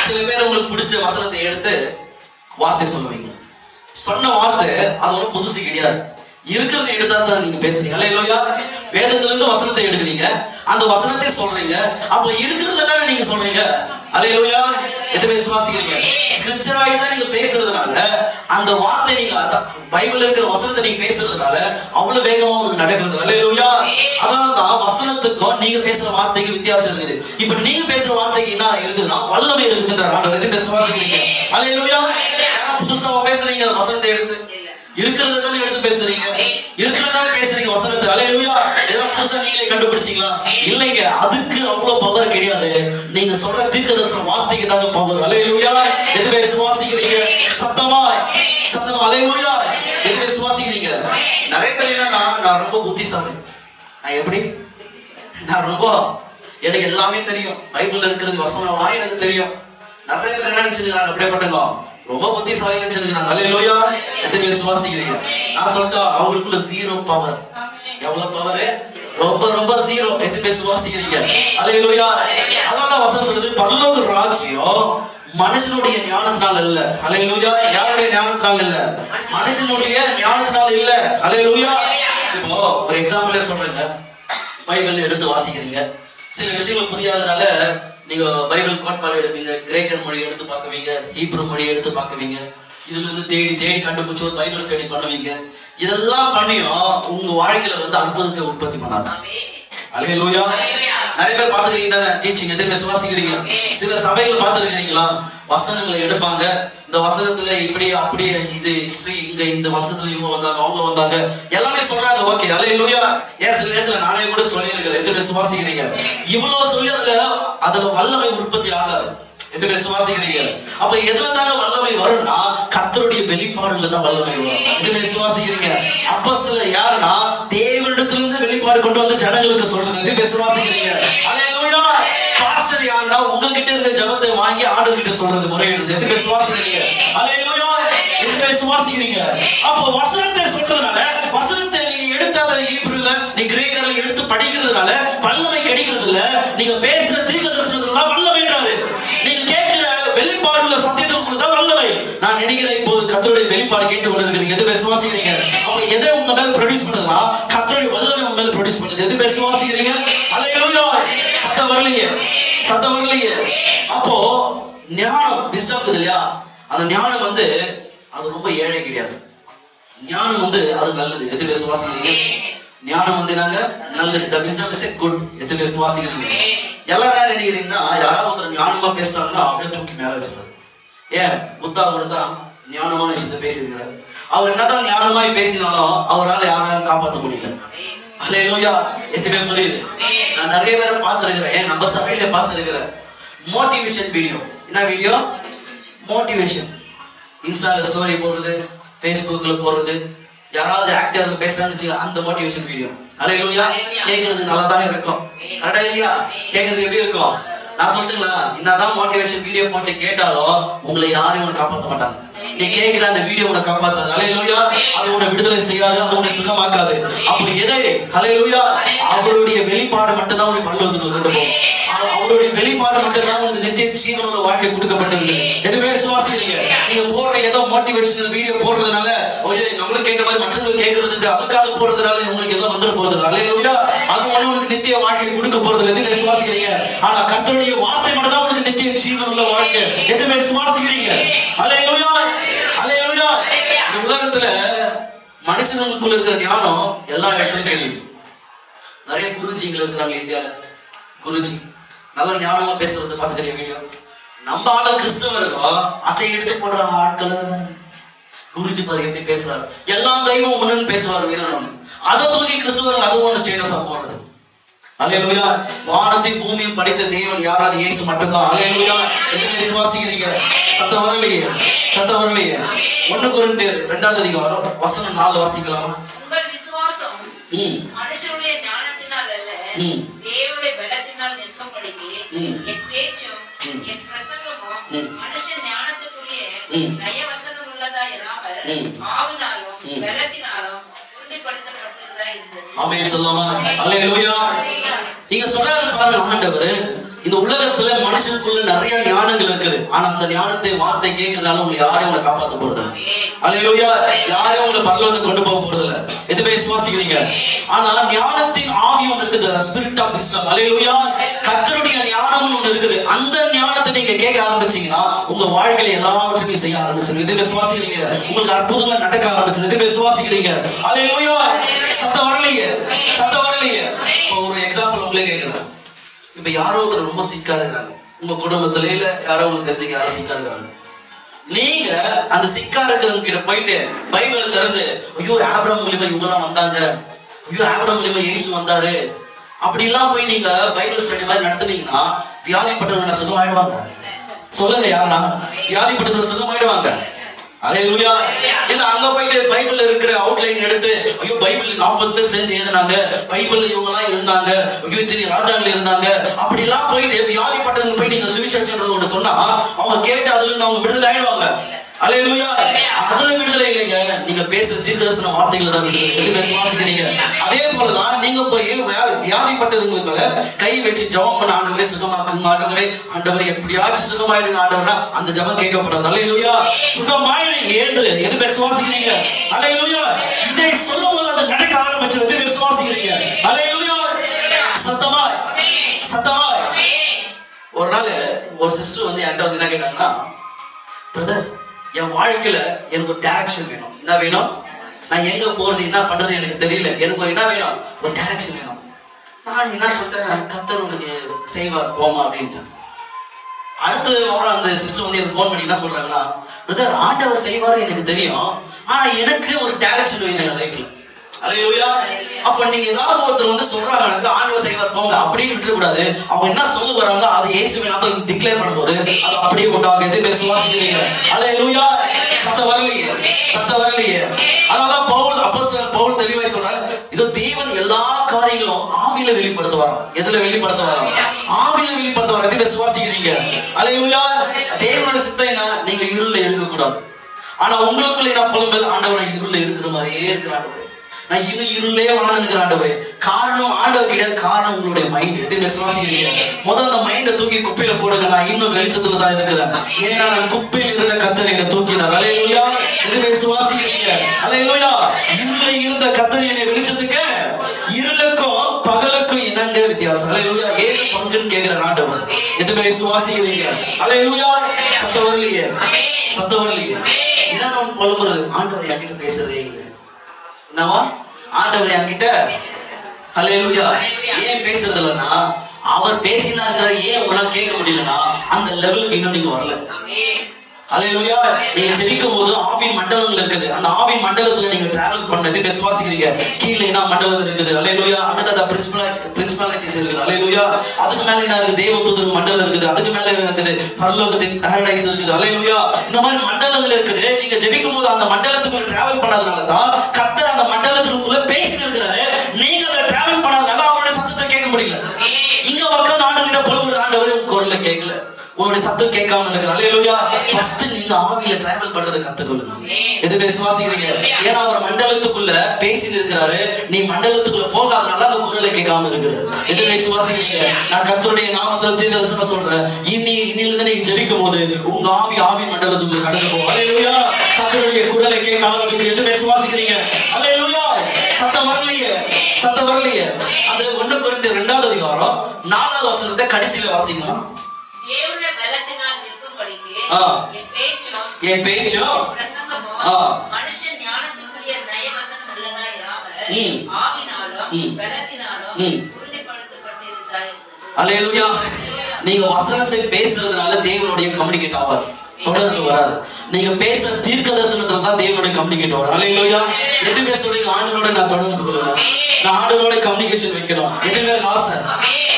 சில பேர் உங்களுக்கு பிடிச்ச வசனத்தை எடுத்து வார்த்தை சொல்லுவீங்க. சொன்ன வார்த்தை அது ஒன்றும் புதுசு கிடையாது. இருக்கிறத எடுத்தா தான் நீங்க பேசுறீங்க. அல்லேலூயா. வேதத்துல இருந்து வசனத்தை எடுக்கிறீங்க, அந்த வசனத்தை சொல்றீங்க, அப்ப இருக்கிறத தானே நீங்க சொல்றீங்க. அல்லேலூயா. எது விசுவாசிக்கிறீங்க? ஸ்கிரிப்சரைஸா நீங்க பேசுறதுனால அந்த வார்த்தை நீங்க பைபிள்ல இருக்கிற வசனத்தை நீங்க பேசுறதுனால அவ்வளவு வேகமா உங்களுக்கு நடக்கிறது. அல்லேலூயா. அதனாலதான் வசனத்துக்கும் நீங்க பேசுற வார்த்தைக்கு வித்தியாசம் இருக்குது. இப்ப நீங்க பேசுற வார்த்தைக்கு என்ன இருக்குதுன்னா வல்லமை இருக்குதுன்ற ஆண்டவர். எது விசுவாசிக்கிறீங்க? அல்லேலூயா. புதுசா பேசுறீங்க வசனத்தை எடுத்து இருக்கிறத தானே எடுத்து பேசுறீங்க, இருக்கிறதாவே பேசுறீங்க வசனத்தை. அல்லேலூயா. ஏதாவது புதுசா நீங்களே கண்டுபிடிச்சீங்களா? இல்லைங்க, அதுக்கு அவ்வளவு பவர் கிடையாது. நீங்க சொல்ற தீர்க்கதரிசன வார்த்தைக்கு தாங்க பவர். அல்லேலூயா. எது விசுவாசிக்கிறீங்க? சத்தமா. அல்லேலூயா. எது விசுவாசிக்கிறீங்க? நிறைய பேர் என்னன்னா நான் ரொம்ப புத்திசாலி, நான் எப்படி, நான் ரொம்ப எனக்கு எல்லாமே தெரியும், பைபிள்ல இருக்கிறது வசனமா எனக்கு தெரியும். நிறைய பேர் என்ன நினைச்சிருக்காங்க? அப்படியே பண்ணுங்க, ரொம்ப புத்திசாலி நினைச்சிருக்காங்க. அல்லேலூயா. எது விசுவாசிக்கிறீங்க? நான் சொல்லிட்டேன், அவங்களுக்குள்ள ஜீரோ பவர். எவ்வளவு பவர்? ரொம்ப ஜீரோ. எது விசுவாசிக்கிறீங்க? அல்லேலூயா. அதனால வசனம் சொல்றது பரலோக ராஜ்யம் மனுஷனுடைய ஞானத்தினால் இல்ல. அல்லேலூயா. யாருடைய ஞானத்தினால் இல்ல? மனுஷனுடைய ஞானத்தினால் இல்ல. அல்லேலூயா. இப்போ ஒரு எக்ஸாம்பிளே சொல்றேங்க. பைபிள் எடுத்து வாசிக்கிறீங்க, சில விஷயங்கள் புரியாதனால நீங்க பைபிள் கோட்பாடு எடுப்பீங்க, கிரேக்கர் மொழி எடுத்து பார்க்குவீங்க, ஹீப்ரு மொழி எடுத்து பார்க்குவீங்க, இதுல இருந்து தேடி கண்டுபிடிச்சு ஒரு பைபிள் ஸ்டடி பண்ணுவீங்க. இதெல்லாம் பண்ணியும் உங்க வாழ்க்கையில அற்புதத்தை உற்பத்தி பண்ணாது. அல்லேலூயா. நிறைய பேர் பார்த்துக்கிறீங்க டீச்சிங். எது விசுவாசிக்கிறீங்க? சில சபைகள் பார்த்துருக்கிறீங்களா? வசனங்களை எடுப்பாங்க, இந்த வசனத்துல இப்படி அப்படி இது ஹிஸ்டரி, இங்க இந்த வம்சத்துல இவங்க வந்தாங்க அவங்க வந்தாங்க எல்லாமே சொல்றாங்க. ஓகே. அல்லேலூயா. ஏன் சில இடத்துல நானே கூட சொல்லியிருக்கிறேன். எது விசுவாசிக்கிறீங்க? இவ்வளவு சொல்லி அதுல வல்லமை உற்பத்தி ஆகாது. எது விசுவாசிக்கிறீங்க? அப்ப எதுல தாங்க வல்லமை வரும்னா கர்த்தருடைய வெளிப்பாடுல தான் வல்லமை வரும். எது விசுவாசிக்கிறீங்க? அப்போஸ்தலர் யாருன்னா தேவனிடத்திலிருந்து வெளிப்பாடு கொண்டு வந்து ஜனங்களுக்கு சொல்றது. எது விசுவாசிக்கிறீங்க? அல்லேலூயா. பாஸ்டர் யாருன்னா உங்ககிட்ட இருக்க ஜெபத்தை வாங்கி ஆண்டவர் கிட்ட சொல்றது, முறையிடுறது. எது விசுவாசிக்கிறீங்க? அல்லேலூயா. எது விசுவாசிக்கிறீங்க? அப்போ வசனத்தை சொல்றதுனால, வசனத்தை நீங்க எடுக்காத ஹீப்ருல நீ கிரேக்கர்ல எடுத்து படிக்கிறதுனால வல்லமை கிடைக்கிறது இல்ல. நீங்க பேசுற தீர்க்கதரிசனத்துல தான் வல்லமைன்றாரு. நீங்க கேட்கிற வெளிப்பாடுள்ள சத்தியத்துக்குள்ள தான் வல்லமை. நான் நினைக்கிறேன் இப்போது கர்த்தருடைய வெளிப்பாடு கேட்டு கொண்டிருக்கிறீங்க. எது விசுவாசிக்கிறீங்க? அப்ப எதை உங்க மேல ப்ரொடியூஸ் பண்ணுதுன்னா கர்த்தருடைய வல்லமை உங்க மேல ப்ரொடியூஸ் பண்ணுது. எது விசுவாசிக்கிறீங்க? அல்லேலூயா. சத்தம் வரலையே. அப்போ ஞானம் விஸ்டம் இருக்குது இல்லையா? அந்த ஞானம் அது ரொம்ப ஏழை கிடையாது. ஞானம் அது நல்லது. எது விசுவாசிக்கிறீங்க? ஞானம் வந்து நாங்க நல்லது. The wisdom is a good. எத்தனை விசுவாசிக்கிறீங்க? எல்லாரும் என்ன நினைக்கிறீங்கன்னா, யாராவது ஒருத்தர் ஞானமா பேசுறாங்கன்னா அப்படியே தூக்கி மேல வச்சுருவாரு. ஏன் புத்தா கூட தான் ஞானமான விஷயத்த பேசியிருக்கிறார். அவர் என்னதான் ஞானமாய் பேசினாலும் அவரால் யாராலும் காப்பாற்ற முடியல. அல்லேலூயா. எத்தனை புரியுது? நான் நிறைய பேரை பார்த்துருக்கிறேன், நம்ம சபையில பார்த்துருக்கிறேன். Motivation video. என்ன வீடியோ? மோட்டிவேஷன். இன்ஸ்டால ஸ்டோரி போடுறது, ஃபேஸ்புக்ல போடுறது, யாராவது ஆக்டர் பேசுறான்னு வச்சுக்க, அந்த மோட்டிவேஷன் வீடியோ. அல்லேலூயா. கேட்கறது நல்லா தான் இருக்கும். கரெக்டா இல்லையா? கேட்கறது எப்படி இருக்கும்? நான் சொல்றீங்களா, என்னதான் மோட்டிவேஷன் வீடியோ போட்டு கேட்டாலும் உங்களை யாரையும் உன்னை காப்பாற்ற மாட்டாங்க. நீ கேட்கிற அந்த வீடியோ உன்னை காப்பாற்றாது. அல்லேலூயா. அது உன்னை விடுதலை செய்யாது, அது உன்னை சுகமாக்காது. அப்போ எதை? அல்லேலூயா. அவருடைய வெளிப்பாடு மட்டும் தான் உன்னை பரலோகத்துக்கு கொண்டு போகும். அவருடைய வெளிப்பாடு மட்டும் தான் உனக்கு நித்திய ஜீவனுள்ள வாழ்க்கை கொடுக்கப்பட்டிருக்கு. எதுவுமே விசுவாசிக்கிறீங்க? நீங்க போடுற ஏதோ மோட்டிவேஷனல் வீடியோ போடுறதுனால, நம்மளுக்கு கேட்ட மாதிரி மற்றவங்களுக்கு கேட்கறதுக்கு அதுக்காக போடுறதுனால உங்களுக்கு ஏதோ வந்துட போறது. அல்லேலூயா. அது உங்களுக்கு நித்திய வாழ்க்கை கொடுக்க போறது. எதுவுமே விசுவாசிக்கிறீங்க? ஆனா கர்த்தருடைய வார்த்தை மட்டும் தான் உனக்கு நித்திய ஜீவனுள்ள வாழ்க்கை. எதுவுமே விசுவாசிக்கிறீங்க? அல்லேலூயா. அல்லேலூயா. இந்த உலகத்துல மனுஷனுக்குள்ள இருக்கிற ஞானம் எல்லா இடத்துலயும் தெரியுது. நிறைய குருஜிகள் இருக்கிறாங்க இந்தியால. குருஜி நல்ல ஞானமா பேசுறது பாத்துக்கிற வீடியோ. நம்ம ஆள கிறிஸ்தவர்கள் அதை எடுத்து போடுற ஆட்கள். குருஜி பாரு எப்படி பேசுறாரு, எல்லா தெய்வம் ஒண்ணுன்னு பேசுவாரு வீரன். அதை தூக்கி கிறிஸ்தவர்கள் அது ஒண்ணு ஸ்டேட்டஸா போடுறது. அல்லேலூயா. வானத்தையும் பூமியும் படைத்த தேவன் யாராவது இயேசு மட்டும்தான். அல்லேலூயா. எதுக்கு விசுவாசிக்கிறீங்க? சத்தம் வரலையே, சத்தம் வரலையே. 1 கொரிந்தியர் 2ஆம் அதிகாரம் வசனம் 4 வாசிக்கலாமா? உங்கள் விசுவாசம் மனுஷருடைய ஞானத்தினால் அல்ல, தேவனுடைய பலத்தினால் நிற்கும்படிக்கு என் பேச்சும் என் பிரசங்கமும் மனுஷ ஞானத்துக்குரிய நயவசனம் உள்ளதா இராமல் ஆவினாலும் பலத்தினாலும் உறுதிப்படுத்தப்பட்டதா இருந்தது. ஆமென் சொல்லலாமா? அல்லேலூயா. நீங்க சொல்றாரு பாருங்க, ஆண்டவர் இந்த உலகத்துல மனுஷனுக்குள்ள நிறைய ஞானங்கள் இருக்குது. ஆனா அந்த ஞானத்தை வார்த்தை கேட்கறதால உங்களை யாரையும் உங்களை காப்பாற்ற போறது இல்லை. அல்லேலூயா. யாரையும் உங்களை பரலோகத்துக்கு கொண்டு போக போறது இல்லை. எதுவுமே விசுவாசிக்கிறீங்க? ஆனா ஞானத்தின் ஆவி ஒன்று இருக்குது, ஸ்பிரிட் ஆஃப் விஸ்டம். அல்லேலூயா. கர்த்தருடைய ஞானம் ஒன்று இருக்குது. அந்த ஞானத்தை நீங்க கேட்க ஆரம்பிச்சீங்கன்னா உங்க வாழ்க்கையில எல்லாவற்றையும் செய்ய ஆரம்பிச்சிருங்க. எதுவுமே விசுவாசிக்கிறீங்க? உங்களுக்கு அற்புதங்கள் நடக்க ஆரம்பிச்சிருங்க. எதுவுமே விசுவாசிக்கிறீங்க? அல்லேலூயா. சத்தம் வரலையே, சத்தம் வரலையே. ஒரு எக்ஸாம்பிள் உங்களே கேட்கிறேன். இப்ப யாரோ ஒருத்தர் ரொம்ப சிக்கா இருக்கிறாங்க உங்க குடும்பத்துல, இல்ல யாரோ உங்களுக்கு தெரிஞ்சுக்க யாரோ சிக்கா இருக்காங்க. நீங்க அந்த சிக்கா இருக்கிறவங்க கிட்ட போயிட்டு பைபிளை திறந்து, ஐயோ ஆபிரகாம் மூலியமா இவங்க எல்லாம் வந்தாங்க, ஐயோ ஆபிரகாம் மூலியமா இயேசு வந்தாரு, அப்படி எல்லாம் போய் நீங்க பைபிள் ஸ்டடி மாதிரி நடத்துனீங்கன்னா வியாதிப்பட்டவங்க சுகமாயிடுவாங்க. சொல்லுங்க, யாரா வியாதிப்பட்டவங்க சுகமாயிடுவாங்க? அல்லேலூயா. இல்ல அங்க போயிட்டு பைபிள்ல இருக்கிற அவுட்லைன் எடுத்து, ஐயோ பைபிள் 40 பேர் சேர்ந்து எழுதினாங்க, பைபிள்ல இவங்க எல்லாம் இருந்தாங்க, ஐயோ இத்தனை ராஜாக்கள் இருந்தாங்க, அப்படி எல்லாம் போயிட்டு வியாதிப்பட்டவங்க போய் நீங்க சுவிசேஷம்ன்றது ஒன்று சொன்னா அவங்க கேட்டு அதுல இருந்து அவங்க விடுதலை ஆயிடுவாங்க. அல்லேலூயா. அதுல விடுதலை இல்லைங்க, நீங்க பேசுற தீர்க்கதரிசன வார்த்தைகள் தான் விடுதலை. எதுவுமே விசுவாசிக்கிறீங்க? அதே போலதான் நீங்க போய் வியாதிப்பட்டவங்களுக்கு மேல கை வச்சு ஜெபம் பண்ண, ஆண்டவரே சுகமாக்குங்க, ஆண்டவரே ஆண்டவரே எப்படியாச்சும் சுகமாயிடுங்க ஆண்டவரா, அந்த ஜெபம் கேட்கப்படாது. அல்லேலூயா. சுகமாயிடு, எழுந்துரு. எதுவுமே விசுவாசிக்கிறீங்க? அல்லேலூயா. இதை சொல்லும் போது அது நடக்க ஆரம்பிச்சு. எதுவுமே விசுவாசிக்கிறீங்க? அல்லேலூயா. சத்தமாய், சத்தமாய். ஒரு நாள் ஒரு சிஸ்டர் வந்து என்கிட்ட வந்து என்ன கேட்டாங்கன்னா, பிரதர் என் வாழ்க்கையில எனக்கு ஒரு டைரக்ஷன் வேணும். என்ன வேணும்? நான் எங்க போறது என்ன பண்றது எனக்கு தெரியல, எனக்கு ஒரு என்ன வேணும்? ஒரு டைரக்ஷன் வேணும். நான் என்ன சொல்லிட்டேன், கர்த்தர் உனக்கு செய்வார் போமா அப்படின்ட்டு. அடுத்த வாரம் அந்த சிஸ்டர் வந்து எனக்கு ஃபோன் பண்ணி என்ன சொல்றாங்கன்னா, பிரதர் ஆண்டவர் செய்வாரு எனக்கு தெரியும், ஆனா எனக்கு ஒரு டைரக்ஷன் வேணும் என் லைஃப்ல. அல்லேலூயா. அப்ப நீங்க ஏதாவது ஒருத்தர் வந்து சொல்றாங்க ஆண்டவர் செய்வார் போங்க அப்படின்னு விட்டுற கூடாது. அவங்க என்ன சொல்ல வராங்களோ அது இயேசுவின் நாமத்தில் டிக்ளேர் பண்ணும்போது அது அப்படியே கொண்டாங்க. எதுவுமே விசுவாசிக்கிறீங்க? அல்லேலூயா. சத்தம் வரலையே, சத்தம் வரலையே. அதனாலதான் பவுல், அப்போஸ்தலர் பவுல் தெளிவாய் சொல்றார், இதோ தேவன் எல்லா காரியங்களும் ஆவியில வெளிப்படுத்துவாராம். எதுல வெளிப்படுத்துவாராம்? ஆவியில வெளிப்படுத்துவார். எதுவுமே விசுவாசிக்கிறீங்க? அல்லேலூயா. தேவனுடைய சித்தம் என்ன? நீங்க இருள்ல இருக்க கூடாது. ஆனா உங்களுக்குள்ள நான் புலம்பல், ஆண்டவரை இருள்ல இருக்கிற மாதிரியே இருக்கிறாங்க, நான் இன்னும் இருளே வாழ்ந்துருக்கிற ஆண்டவரே. காரணம் ஆண்டவர் கிடையாது, காரணம் உங்களுடைய மைண்ட். எதுவும் விசுவாசிக்கிறீங்க? முதல்ல அந்த மைண்டை தூக்கி குப்பையில போடுங்க. நான் இன்னும் வெளிச்சத்துல தான் இருக்கிறேன், ஏன்னா நான் குப்பையில் இருந்த கர்த்தர் என்னை தூக்கினார். அல்லேலூயா. எதுவும் விசுவாசிக்கிறீங்க? அல்லேலூயா. இருள இருந்த கர்த்தர் என்னை வெளிச்சத்துக்கு, இருளுக்கும் பகலுக்கும் என்னங்க வித்தியாசம்? அல்லேலூயா. ஏழு பங்குன்னு கேட்கிற ஆண்டவர். எதுவும் விசுவாசிக்கிறீங்க? அல்லேலூயா. சத்தம் வரலையே, சத்தம் வரலையே. என்ன நான் புலம்புறது, ஆண்டவர் என்கிட்ட பேசுறதே இல்லை. என்னவா? ஆண்டவர் என்கிட்ட ஹல்லேலூயா ஏன் பேசுறது இல்லைன்னா அவர் பேசினா இருக்கிற ஏன் உங்களால் கேட்க முடியலன்னா அந்த லெவலுக்கு இன்னும் நீங்க வரல. ஹல்லேலூயா. நீங்க ஜெபிக்கும் போது ஆவின் மண்டலங்கள் இருக்குது. அந்த ஆவின் மண்டலத்துல நீங்க டிராவல் பண்ணது விசுவாசிக்கிறீங்க. கீழே என்ன மண்டலம் இருக்குது? ஹல்லேலூயா. அங்க பிரின்சிபாலிட்டிஸ் இருக்குது. ஹல்லேலூயா. அதுக்கு மேல என்ன இருக்குது? தேவதூதர் மண்டலம் இருக்குது. அதுக்கு மேல என்ன இருக்குது? பரலோகத்தின் பாரடைஸ் இருக்குது. ஹல்லேலூயா. இந்த மாதிரி மண்டலங்கள் இருக்குது. நீங்க ஜெபிக்கும் போது அந்த மண்டலத்துக்குள்ள டிராவல் பண்ணதுனால தான் கர்த்தர் அந்த மண்டலத்துக்குள்ள பேசிட்டு இருக்கிறாரு. நீங்க அதை டிராவல் பண்ணதுனால அவருடைய சத்தத்தை கேட்க முடியல. இங்க உட்கார்ந்து ஆண்டவர்கிட்ட பொழுது ஆண்டவர் உங்க குரல்ல கேட்கல, உங்களுடைய சத்தம் கேட்காம இருக்கு. ஹல்லேலூயா. ஃபர்ஸ்ட் நீங்க ஆவியில டிராவல் பண்றதை கத்துக்கொள்ளுங்க. எது விசுவாசிக்கிறீங்க? ஏன்னா அவர் மண்டலத்துக்குள்ள பேசிட்டு இருக்கிறாரு. நீ மண்டலத்துக்குள்ள போகாதனால அந்த குரலை கேட்காம இருக்கிற. எது விசுவாசிக்கிறீங்க? நான் கர்த்தருடைய நாமத்துல தீர்க்கதரிசனம் சொல்றேன். இன்னிலிருந்து நீங்க ஜெபிக்கும் போது உங்க ஆவி மண்டலத்துக்குள்ள கடந்து போகும். ஹல்லேலூயா. கர்த்தருடைய குரலை கேட்காம இருக்கு. எது விசுவாசிக்கிறீங்க? ஹல்லேலூயா. சத்தம் வரலையே. அது 1 கொரிந்தியர் 2வது அதிகாரம் 4வது வசனத்தை கடைசியில வாசிக்கலாம். தேவனுடைய பலத்தினால் நிற்கும்படிக்கு என் பேச்சும் மனுஷன் ஞானத்துக்குரிய நயவசனம் உள்ளதாய் இராமல் ஆவினாலும் பலத்தினாலும் உறுதிப்படுத்தப்பட்டிருந்தாய். ஹல்லேலூயா. நீங்க வசனத்தை பேசுறதுனால தேவனுடைய கம்யூனிகேட் ஆவார், தொடர்ந்து வராது. நீங்க பேசுற தீர்க்கதரிசனத்துல தான் தேவனுடைய கம்யூனிகேட் வரும். ஹல்லேலூயா. எதுவுமே சொல்லுங்க ஆண்டவரோட நான் தொடர்பு கொள்ளணும், நான் ஆண்டவரோட கம்யூனிகேஷன் வைக்கணும், எதுவுமே ஆசை.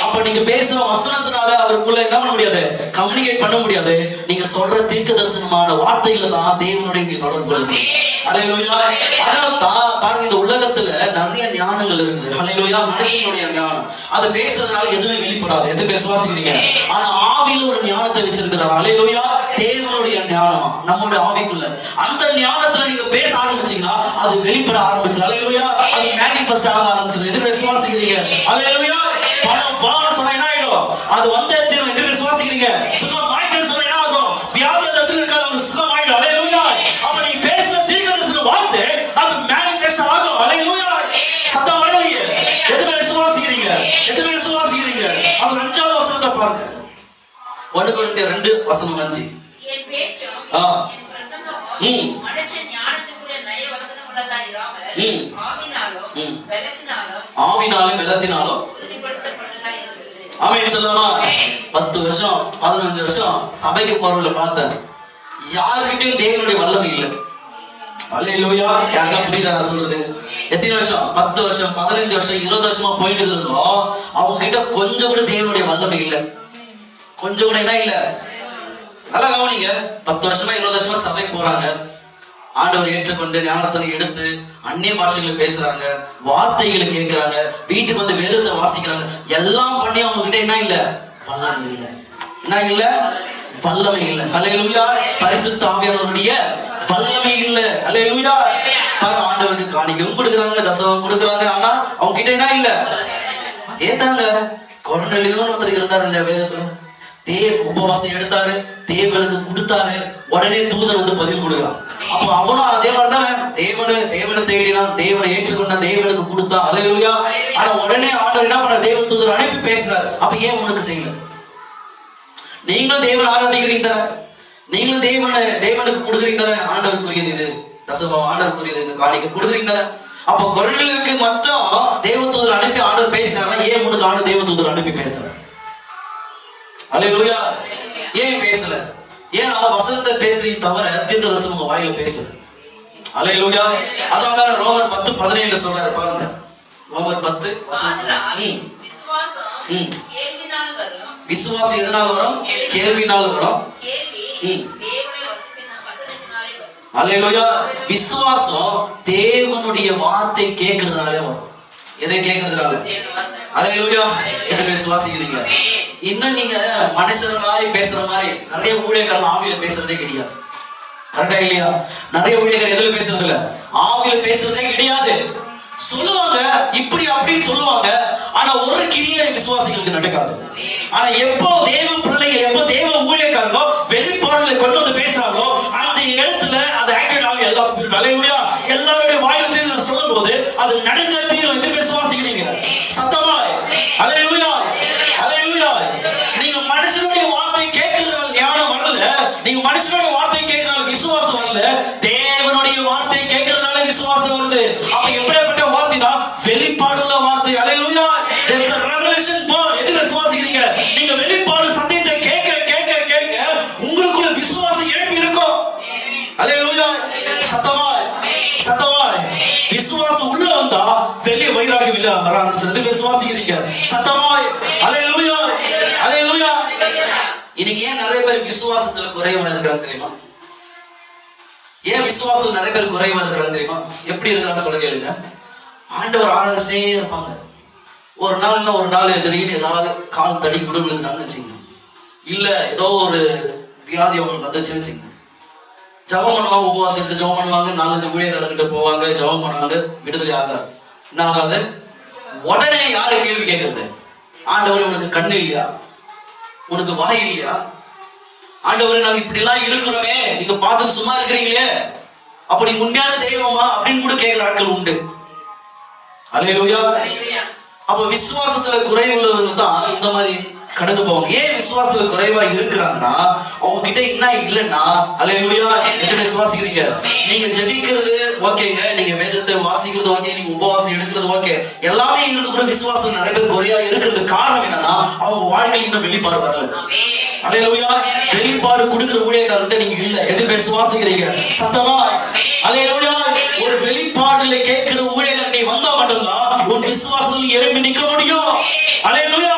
அப்ப நீங்க பேசுற வசனத்தினால அவருக்குள்ள என்ன பண்ண முடியாது? கம்யூனிகேட் பண்ண முடியாது. நீங்க சொல்ற தீர்க்கதரிசனமான வார்த்தைகளை தான் தேவனுடைய நீங்க தொடர்பு கொள்ளணும். ஹல்லேலூயா. அதனால தான் பாருங்க, இந்த உலகத்துல நிறைய ஞானங்கள் இருக்குது. ஹல்லேலூயா. மனுஷனுடைய ஞானம் அதை பேசுறதுனால எதுவுமே வெளிப்படாது. எது விசுவாசிக்கிறீங்க? ஆனா ஆவியில ஒரு ஞானத்தை வச்சிருக்கிறார். ஹல்லேலூயா. தேவனுடைய ஞானம் நம்மளுடைய ஆவிக்குள்ள. அந்த ஞானத்துல நீங்க பேச ஆரம்பிச்சீங்கன்னா அது வெளிப்பட ஆரம்பிச்சிடும். ஹல்லேலூயா. அது மேனிஃபெஸ்ட் ஆக ஆரம்பிச்சிடும். எது விசுவாசிக்கிறீங்க? ஹல்லேலூயா. பணம் வாங்கணும் சொன்னா என்ன ஆயிடும்? அது வந்தே தீரும். எது விசுவாசிக்கிறீங்க? சுகம் ஆயிட்டு சொன்னா என்ன ஆகும்? வியாதி இடத்துல இருக்காது, அது சுகம் ஆயிடும். ஹல்லேலூயா. அப்ப நீங்க பேசுற தீர்க்கதரிசன வார்த்தை அது மேனிஃபெஸ்ட் ஆகும். ஹல்லேலூயா. சத்தம் வரலையே. எது விசுவாசிக்கிறீங்க? அது 5வது வசனத்தை பாருங்க. 1 கொரிந்தியர் 2:5. என் பேச்சும் என் பிரசங்கமும் மனுஷன் ஞானத்துக்குரிய நயவசனம் உள்ளதாய் இராமல் ஆவினாலும் பலத்தினாலும் உறுதிப்படுத்தப்பட்டதாய் இருக்கிறது. ஆமென் சொல்லலாமா? 10 வருஷம் 15 வருஷம் சபைக்கு போறவங்கள பார்த்தேன், யாருக்கிட்டையும் தேவனுடைய வல்லமை இல்லை. ஹல்லேலூயா. யாருக்கா புரியுதா நான் சொல்றது? எத்தனை வருஷம்? 10 வருஷம் 15 வருஷம் 20 வருஷமா போயிட்டு இருந்தோம். அவங்க கிட்ட கொஞ்சம் கூட தேவனுடைய வல்லமை இல்லை. கொஞ்சம் கூட என்ன இல்லை? நல்லா கவனிங்க. 10 வருஷமா 20 வருஷமா சபைக்கு போறாங்க, ஆண்டவர் ஏற்றுக்கொண்டு ஞானஸ்தானம் எடுத்து அந்நிய பாஷைகளை பேசுறாங்க, வார்த்தைகளை கேட்கிறாங்க, வீட்டுக்கு வந்து வேதத்தை வாசிக்கிறாங்க. எல்லாம் பண்ணி அவங்க கிட்ட என்ன இல்ல? வல்லமை இல்லை. என்ன இல்ல? வல்லமை இல்லை. ஹல்லேலூயா. பரிசுத்த ஆவியானவருடைய வல்லமை இல்லை. ஹல்லேலூயா. பாரு, ஆண்டவருக்கு காணிக்கையும் கொடுக்குறாங்க, தசமம் கொடுக்குறாங்க, ஆனா அவங்க கிட்ட என்ன இல்ல? அதே தாங்க கொர்நேலியோன்னு ஒருத்தர் இருந்தாரு இந்த வேதத்துல. உபவாசம் எடுத்தாரு, தேவனுக்கு கொடுத்தாரு, உடனே தூதன் வந்து பதில் கொடுக்குறான். அப்போ அவனும் அதே மாதிரிதானே தேவனை தேடினான், தேவனை ஏற்றுக்கொண்டான், தேவனுக்கு கொடுத்தான். ஹல்லேலூயா. ஆனா உடனே ஆண்டவர் என்ன பண்றாரு? தேவ தூதர் அனுப்பி பேசுறாரு. அப்ப ஏன் உனக்கு செய்யல? நீங்களும் தேவன் ஆராதிக்கிறீங்க தானே, நீங்களும் தேவனுக்கு கொடுக்குறீங்க தானே. ஆண்டவருக்குரியது இது தசமம், ஆண்டவருக்குரியது இந்த காணிக்கை கொடுக்குறீங்க தானே. அப்ப கொர்நேலியுவுக்கு மட்டும் தேவ தூதர் அனுப்பி ஆண்டவர் பேசுறாருன்னா ஏன் உனக்கு ஆண்டு தேவ தூதர் அனுப்பி பேசுறாரு? ஹல்லேலூயா. ஏன் பேசல? ஏன் வசனத்தை பேசுறீங்க தவிர தீர்க்கதரிசனம் உங்க வாயில பேசல. ஹல்லேலூயா. அதனால ரோமர் 10:17 சொல்றாரு பாருங்க. ரோமர் 10:17. விசுவாசம் எதனால வரும்? கேள்வினால் வரும். ஹல்லேலூயா. விசுவாசம் தேவனுடைய வார்த்தை கேட்கறதுனாலே வரும். எதை கேட்கறதுனால? ஹல்லேலூயா. எதை விசுவாசிக்கிறீங்க? இன்னும் நீங்க மனுஷனாய் பேசுற மாதிரி நிறைய ஊழியர்கள் ஆவியில பேசுறதே கிடையாது. கரெக்டா இல்லையா? நிறைய ஊழியர்கள் எதுல பேசுறது இல்ல, ஆவியில பேசுறதே கிடையாது. சொல்லுவாங்க இப்படி அப்படின்னு சொல்லுவாங்க, ஆனா ஒரு கிரியை விசுவாசிகளுக்கு நடக்காது. ஆனா எப்போ தேவ பிள்ளைங்க, எப்போ தேவ ஊழியக்காரங்களோ வெளிப்பாடுகளை கொண்டு வந்து பேசுறாங்களோ அந்த இடத்துல அது ஆக்டிவேட் ஆகும். எல்லா ஸ்பிரிட் ஹல்லேலூயா எல்லாருடைய வாயில சொல்லும் போது அது நடந்தது வந்து விசுவாசிக்கிறீங்க சத்தமா. ஹல்லேலூயா. ஹல்லேலூயா. நீங்க மனுஷனுடைய வார்த்தை கேட்கறதுனால ஞானம் வரல, நீங்க மனுஷனுடைய வார்த்தை கேட்கறதுனால விசுவாசம் வரல, தேவனுடைய வார்த்தை கேட்கறதுனால விசுவாசம் வருது. அப்ப எப்படிப்பட்ட வார்த்தை தான்? சத்தமாய் சத்தமாய். விசுவாசம் உள்ள வந்தா வெளியே வைராகியம் இல்ல வர ஆரம்பிச்சது. விசுவாசிக்கிறீங்க சத்தமாய். அல்லேலூயா அல்லேலூயா. இன்னைக்கு ஏன் நிறைய பேர் விசுவாசத்துல குறைவா இருக்கிறாங்க தெரியுமா? ஏன் விசுவாசத்துல நிறைய பேர் குறைவா இருக்கிறாங்க தெரியுமா? எப்படி இருக்கிறான்னு சொல்ல கேளுங்க. ஆண்டவர் ஆராய்ச்சிட்டே இருப்பாங்க. ஒரு நாள் திடீர்னு ஏதாவது கால் தடி கூட விழுந்துட்டாங்கன்னு வச்சுங்க, இல்ல ஏதோ ஒரு வியாதி அவங்களுக்கு வந்துச்சுன்னு வச்சுங்க, ஜபம் பண்ணுவாங்க, உபவாசம் எடுத்து ஜபம் பண்ணுவாங்க, 4-5 ஊழியர்கிட்ட போவாங்க, ஜபம் பண்ணுவாங்க, விடுதலை ஆகாது. என்ன ஆகாது? உடனே யாரை கேள்வி கேட்கறது? ஆண்டவர் உனக்கு கண்ணு இல்லையா? உனக்கு வாய் இல்லையா? ஆண்டவர் நாங்க இப்படி எல்லாம் இருக்கிறோமே, நீங்க பார்த்து சும்மா இருக்கிறீங்களே, அப்ப நீங்க உண்மையான தெய்வமா அப்படின்னு கூட கேட்கிற ஆட்கள் உண்டு. அல்லேலூயா. அப்ப விசுவாசத்துல குறைவுள்ளவர்கள் தான் இந்த மாதிரி கடந்து போவாங்க. ஏன் விசுவாசத்துல குறைவா இருக்கிறாங்கன்னா அவங்க கிட்ட என்ன இல்லைன்னா, அல்லேலூயா, எத்தனை விசுவாசிக்கிறீங்க? நீங்க ஜெபிக்கிறது ஓகேங்க, நீங்க வேதத்தை வாசிக்கிறது ஓகே, நீங்க உபவாசம் எடுக்கிறது ஓகே, எல்லாமே இருந்து கூட விசுவாசத்துல நிறைய பேர் குறையா இருக்கிறது காரணம் என்னன்னா அவங்க வாழ்க்கையில் இன்னும் வெளிப்பாடு வரல. அல்லேலூயா. வெளிப்பாடு கொடுக்கிற ஊழியக்காரர்கிட்ட நீங்க இல்ல. எத்தனை பேர் விசுவாசிக்கிறீங்க? சத்தமா அல்லேலூயா. ஒரு வெளிப்பாடுல கேட்கிற ஊழியக்காரர் நீ வந்தா மட்டும்தான் உன் விசுவாசத்துல எழும்பி நிக்க முடியும். அல்லேலூயா.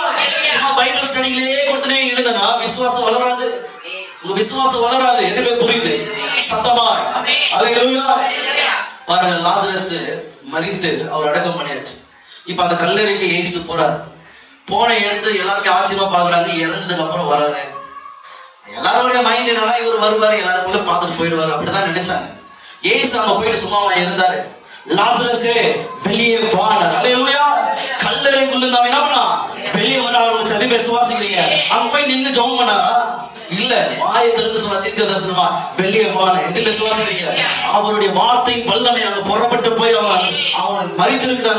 சும்மா பைபிள் ஸ்டடியிலேயே கொடுத்துனே இருந்தனா விசுவாசம் வளராது. உங்க விசுவாசம் வளராது. எதுவே புரியுது? சத்தமா அல்லேலூயா. பாருங்க, லாசரஸ் மரித்து அவர் அடக்கம் பண்ணியாச்சு. இப்ப அந்த கல்லறைக்கு இயேசு போறாரு. போன எடுத்து எல்லாருமே ஆச்சரியமா பாக்குறாங்க. இறந்ததுக்கு அப்புறம் வராரு. எல்லாருடைய மைண்ட் என்னன்னா இவர் வருவாரு, எல்லாருக்குள்ள பார்த்துட்டு போயிடுவாரு, அப்படிதான் நினைச்சாங்க. இயேசு அங்க போயிட்டு சும்மாவா இருந்தாரு? லாசரஸே வெளியே வானார். அல்லேலூயா. கல்லறைக்குள்ள இருந்தா என்ன பண்ணா? வெளியே வர ஆரம்பிச்சு. அதே பேர் சுவாசிக்கிறீங்க. அங்க போய் நின்று ஜெபம் பண்ணாரா? இல்ல. வாயை திறந்து சொன்ன தீர்க்க தரிசனமா வெளியே வான. எது பேர் சுவாசிக்கிறீங்க? அவருடைய வார்த்தை வல்லமை அங்க புறப்பட்டு போய் அவன் மரித்திருக்கிற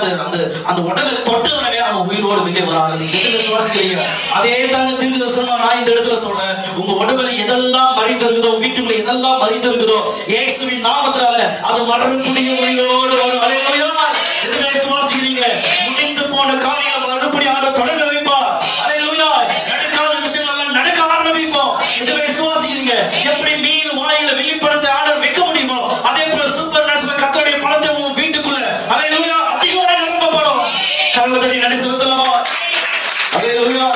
அந்த உடலை தொட்டதுனவே அவன் உயிரோடு வெளியே வர ஆரம்பிச்சு. எது பேர் சுவாசிக்கிறீங்க? அதே தாங்க தீர்க்க தரிசனமா நான் இந்த இடத்துல சொல்றேன். உங்க உடம்புல எதெல்லாம் மரித்திருக்குதோ, வீட்டுக்குள்ள எதெல்லாம் மரித்திருக்குதோ, இயேசுவின் நாமத்தினால அது மறுபடியும் உயிரோடு வரும். அல்லேலூயா. எது பேர் சுவாசிக்கிறீங்க? முடிந்து போன காரியங்களை மறுபடியும் ஆண்டவர் தொடங்க வைப்பார். அல்லேலூயா. நடக்காத விஷயங்கள் நடக்க ஆரம்பிப்போம். எது பேர் சுவாசிக்கிறீங்க? எப்படி மீன் வாயில வெளிப்படுத்த ஆண்டவர் வைக்க முடியுமோ அதே போல சூப்பர் நேச்சுரல் கர்த்தருடைய பலத்தை உங்க வீட்டுக்குள்ள அல்லேலூயா அதிகமாக நிரப்பப்படும். கர்த்தருடைய நடி செலுத்தலாம். அல்லேலூயா.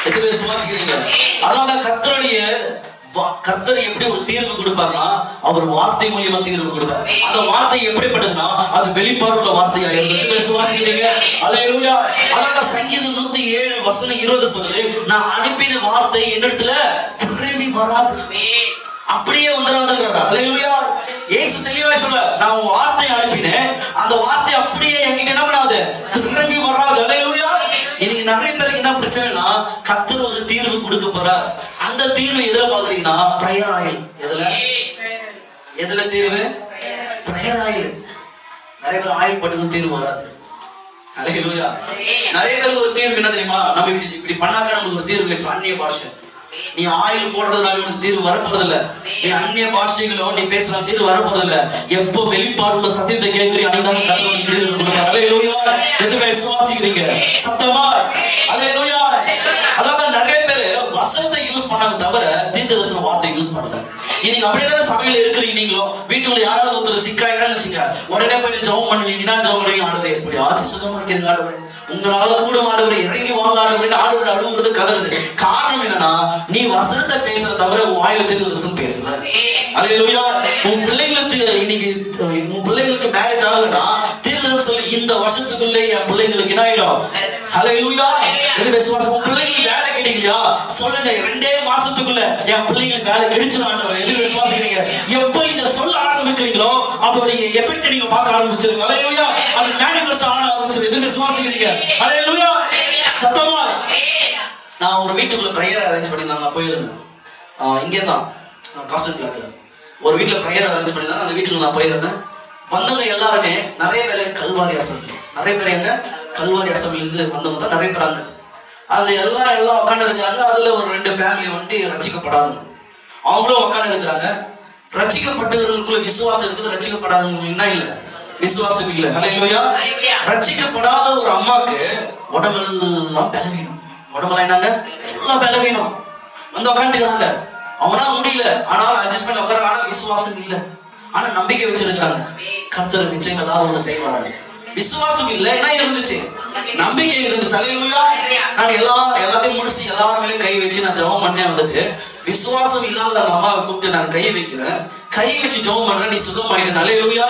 எது பேர் சுவாசிக்கிறீங்க? அதனால கர்த்தர் எப்படி ஒரு தீர்வு கொடுப்பார்னா அவர் வார்த்தை மூலியமா தீர்வு கொடுப்பார். அந்த வார்த்தை எப்படிப்பட்டதுன்னா அது வெளிப்பாடுள்ள வார்த்தையா இருந்தது. விசுவாசிக்கிறீங்க? அல்லேலூயா. அதனால சங்கீதம் 107:20 சொல்லுது, நான் அனுப்பின வார்த்தை என்னிடத்துல திரும்பி வராது, அப்படியே வந்துடாதுங்கிறார். அல்லேலூயா. இயேசு தெளிவா சொல்ற, நான் உன் வார்த்தை அனுப்பினேன், அந்த வார்த்தை அப்படியே என்கிட்ட என்ன பண்ணாது? திரும்பி வராது. அல்லேலூயா. இன்னைக்கு நிறைய பேருக்கு என்ன பிரச்சனைனா கர்த்தர் ஒரு தீர்வு கொடுக்க போறார். அந்த தீர்வு எதுல பாக்குறீங்கன்னா பிரேயர் ஆயில். எதுல தீர்வு? Prayer oil. நிறைய பேர் ஆயில் போட்டு தீர்வு வராது. அல்லேலூயா. நிறைய பேருக்கு ஒரு தீர்வு என்ன தெரியுமா? நம்ம இப்படி பண்ணாக்க நமக்கு ஒரு தீர்வு கிடைக்கும். அந்நிய பாஷை. நீ ஆயில் போடுறதுனால உனக்கு தீர்வு வரப்போறது இல்ல. நீ அந்நிய பாஷைகளோ நீ பேசுற தீர்வு வரப்போறது இல்ல. எப்போ வெளிப்பாடுள்ள சத்தியத்தை கேட்கிறீ அன்னைக்கு கர்த்தர் தீர்வு கொடுப்பார். அல்லேலூயா. எதுவே விசுவாசிக்கிறீங்க? சத்தமா அல்லேலூயா. அதாவது நிறைய பேர் வசனத்தை யூஸ் பண்ணாங்க தவிர தீர்க்கதரிசன வார்த்தை யூஸ் பண்ணல. நீங்க அப்படியே சபையில இருக்கிறீங்க. நீங்களும் வீட்டுக்குள்ள யாராவது ஒருத்தர் சிக்காயிட்டான்னு வச்சுங்க, உடனே போயிட்டு ஜெபம் பண்ணுவீங்க. என்ன ஜெபம் பண்ணுவீங்க? ஆண்டவரே எப்படி ஆச்சு சுகமா இருக்கிறீங்க ஆண்டவரே, உங்களால கூட ஆண்டவரே இறங்கி வாங்க ஆண்டவரே, ஆண்டவர் அழுகுறது கதறது. காரணம் என்னன்னா நீ வசனத்தை பேசுற தவிர உன் வாயில தீர்க்கதரிசனம் பேசல. அல்லேலூயா. உன் பிள்ளைங்களுக்கு மேரேஜ் ஆகலன்னா தீர்க்கதரிசனம் சொல்லி இந்த வருஷத்துக்குள்ளே என் பிள்ளைங்களுக்கு என்ன ஆயிடும்? அல்லேலூயா. இது விசுவாசம். உன் பிள்ளைங்களுக்கு வேலை கிடைக்கலையா? சொல்லுங்க 2 மாசத்துக்குள்ள என் பிள்ளைங்களுக்கு வேலை கிடைச்சிடும் ஆண்டவரே. எது விசுவாசிக்கிறீங்க? எப்போ இதை சொல்ல ஆரம்பிக்கிறீங்களோ அதோடைய எஃபெக்ட் நீங்க பார்க்க ஆரம்பிச்சிருங்க. அல்லேலூயா. அது மேனிஃபெஸ்ட் ஆக ஆரம்பிச்சிருது. எது விசுவாசிக்கிறீங்க? அல்லேலூயா. சத்தமா. நான் ஒரு வீட்டுக்குள்ள பிரேயர் அரேஞ்ச் பண்ணியிருந்தாங்க. நான் போயிருந்தேன். இங்கே தான் காஸ்டன் கிளாக்ல ஒரு வீட்டில் பிரேயர் அரேஞ்ச் பண்ணியிருந்தாங்க. அந்த வீட்டுக்கு நான் போயிருந்தேன். வந்தவங்க எல்லாருமே நிறைய பேர் கல்வாரி அசம்பிளி, நிறைய பேர் எங்க கல்வாரி அசம்பிளிருந்து வந்தவங்க தான் நிறைய பேர் அங்க. அது எல்லாம் உட்காந்து இருக்கிறாங்க. அதுல ஒரு 2 ஃபேமிலி வந்து ரட்சிக்கப்படாதவங்க, அவங்களும் உட்காந்து இருக்கிறாங்க. ரட்சிக்கப்பட்டவர்களுக்குள்ள விசுவாசம் இருக்குது, ரட்சிக்கப்படாதவங்களுக்கு என்ன இல்லை? விசுவாசம் இல்லை. அல்லேலூயா. ரட்சிக்கப்படாத ஒரு அம்மாக்கு உடம்பெல்லாம் பலவீனம். உடம்பெல்லாம் என்னங்க? ஃபுல்லா பலவீனம். வந்து உட்காந்துக்கிறாங்க. அவங்களால முடியல, ஆனாலும் அட்ஜஸ்ட் பண்ணி உட்கார. ஆனா விசுவாசம் இல்லை. ஆனா நம்பிக்கை வச்சிருக்கிறாங்க. கர்த்தர் நிச்சயம் ஏதாவது ஒண்ணு செய்வாரு. விசுவாசம் இல்லை, என்ன இருந்துச்சு? நம்பிக்கை இருந்துச்சு. அல்லேலூயா. நான் எல்லாத்தையும் முடிச்சுட்டு எல்லாரும் மேலேயும் கை வச்சு நான் ஜெபம் பண்ணேன். வந்துட்டு விசுவாசம் இல்லாத அந்த அம்மாவை கூப்பிட்டு நான் கை வைக்கிறேன். கை வச்சு ஜெபம் பண்றேன், நீ சுகமாயிட்டு. அல்லேலூயா.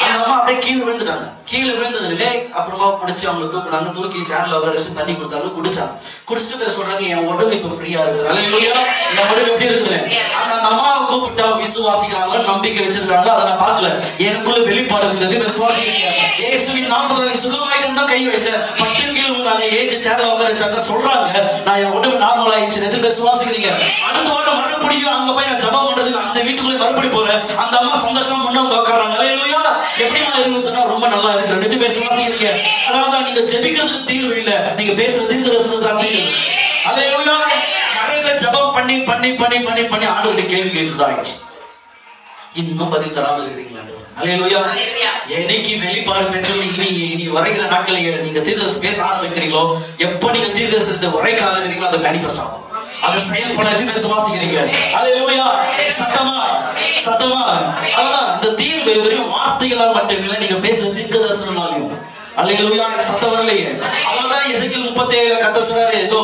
அந்த அம்மா அப்படியே கீழே விழுந்துட்டாங்க. கீழே விழுந்ததுமே அப்புறமா பிடிச்சி அவங்க தூக்குனாங்க. தூக்கி சேர்ல உட்கார தண்ணி கொடுத்தாங்க, குடிச்சாங்க. குடிச்சிட்டு சொல்றாங்க, என் உடம்பு இப்ப ஃப்ரீயா இருக்குது. அல்லேலூயா. என் உடம்பு எப்படி இருக்குது? அந்த அம்மாவை கூப்பிட்டா விசுவாசிக்கிறாங்க, நம்பிக்கை வச்சிருக்காங்க. அதை நான் பார்க்கல, எனக்குள்ள வெளிப்பாடு இருக்குது. விசுவாசிக்கிறீங்க, இயேசுவின் நாமத்துல நீ சுகமாயிட்டு தான் கை வச்ச. பட்டு கீழே விழுந்தாங்க, ஏச்சு சேர்ல உட்கார வச்சாங்க. சொல்றாங்க, நான் என் உடம்பு நார்மல் ஆயிடுச்சு. விசுவாசிக்கிறீங்க. அடுத்த வாரம் மறுபடியும் அங்க போய் நான் ஜெபம் பண்றதுக்கு அந்த வீட்டுக்குள்ளே மறுபடி போறேன். அந்த அம்மா சந்தோஷமா முன்ன வந்து உட்காராங்க. அல்லேலூயா. எப்படிமா இருந்து சொன்னா ரொம்ப நல்லா இருக்கு. ரெண்டு பேர் விசுவாசிக்கிறீங்க. அதனாலதான் நீங்க ஜெபிக்கிறதுக்கு தீர்வு இல்லை, நீங்க பேசுற தீர்க்கதரிசனம் தான் தீர்வு. அல்லேலூயா. நிறைய பேர் ஜெபம் பண்ணி பண்ணி பண்ணி பண்ணி பண்ணி ஆண்டவருடைய கேள்வி கேட்குறதாயிடுச்சு. இன்னும் பதில் தராமல் இருக்கிறீங்களா? அல்லேலூயா. என்னைக்கு வெளிப்பாடு பெற்று இனி வரைகிற நாட்களில் நீங்க தீர்க்கதரிசனம் பேச ஆரம்பிக்கிறீங்களோ, எப்ப நீங்க தீர்க்கதரிசனத்தை உரைக்க ஆரம்பிக்கிறீங்களோ, அதை மேனிஃபெஸ்ட் ஆகும். அதை செயல்படுத்தி விசுவாசிக்கிறீங்க. அல்லேலூயா. சத்தமா சத்தமா. அதான் இந்த தீர்வு வெறும் வார்த்தைகளால் மட்டும் இல்லை, நீங்க பேசுற தீர்க்கதரிசனமாலையும். அல்லேலூயா. சத்தம் வரலையே. அதனாலதான் எசேக்கியேல் 37 கர்த்தர் சொல்றாரு, ஏதோ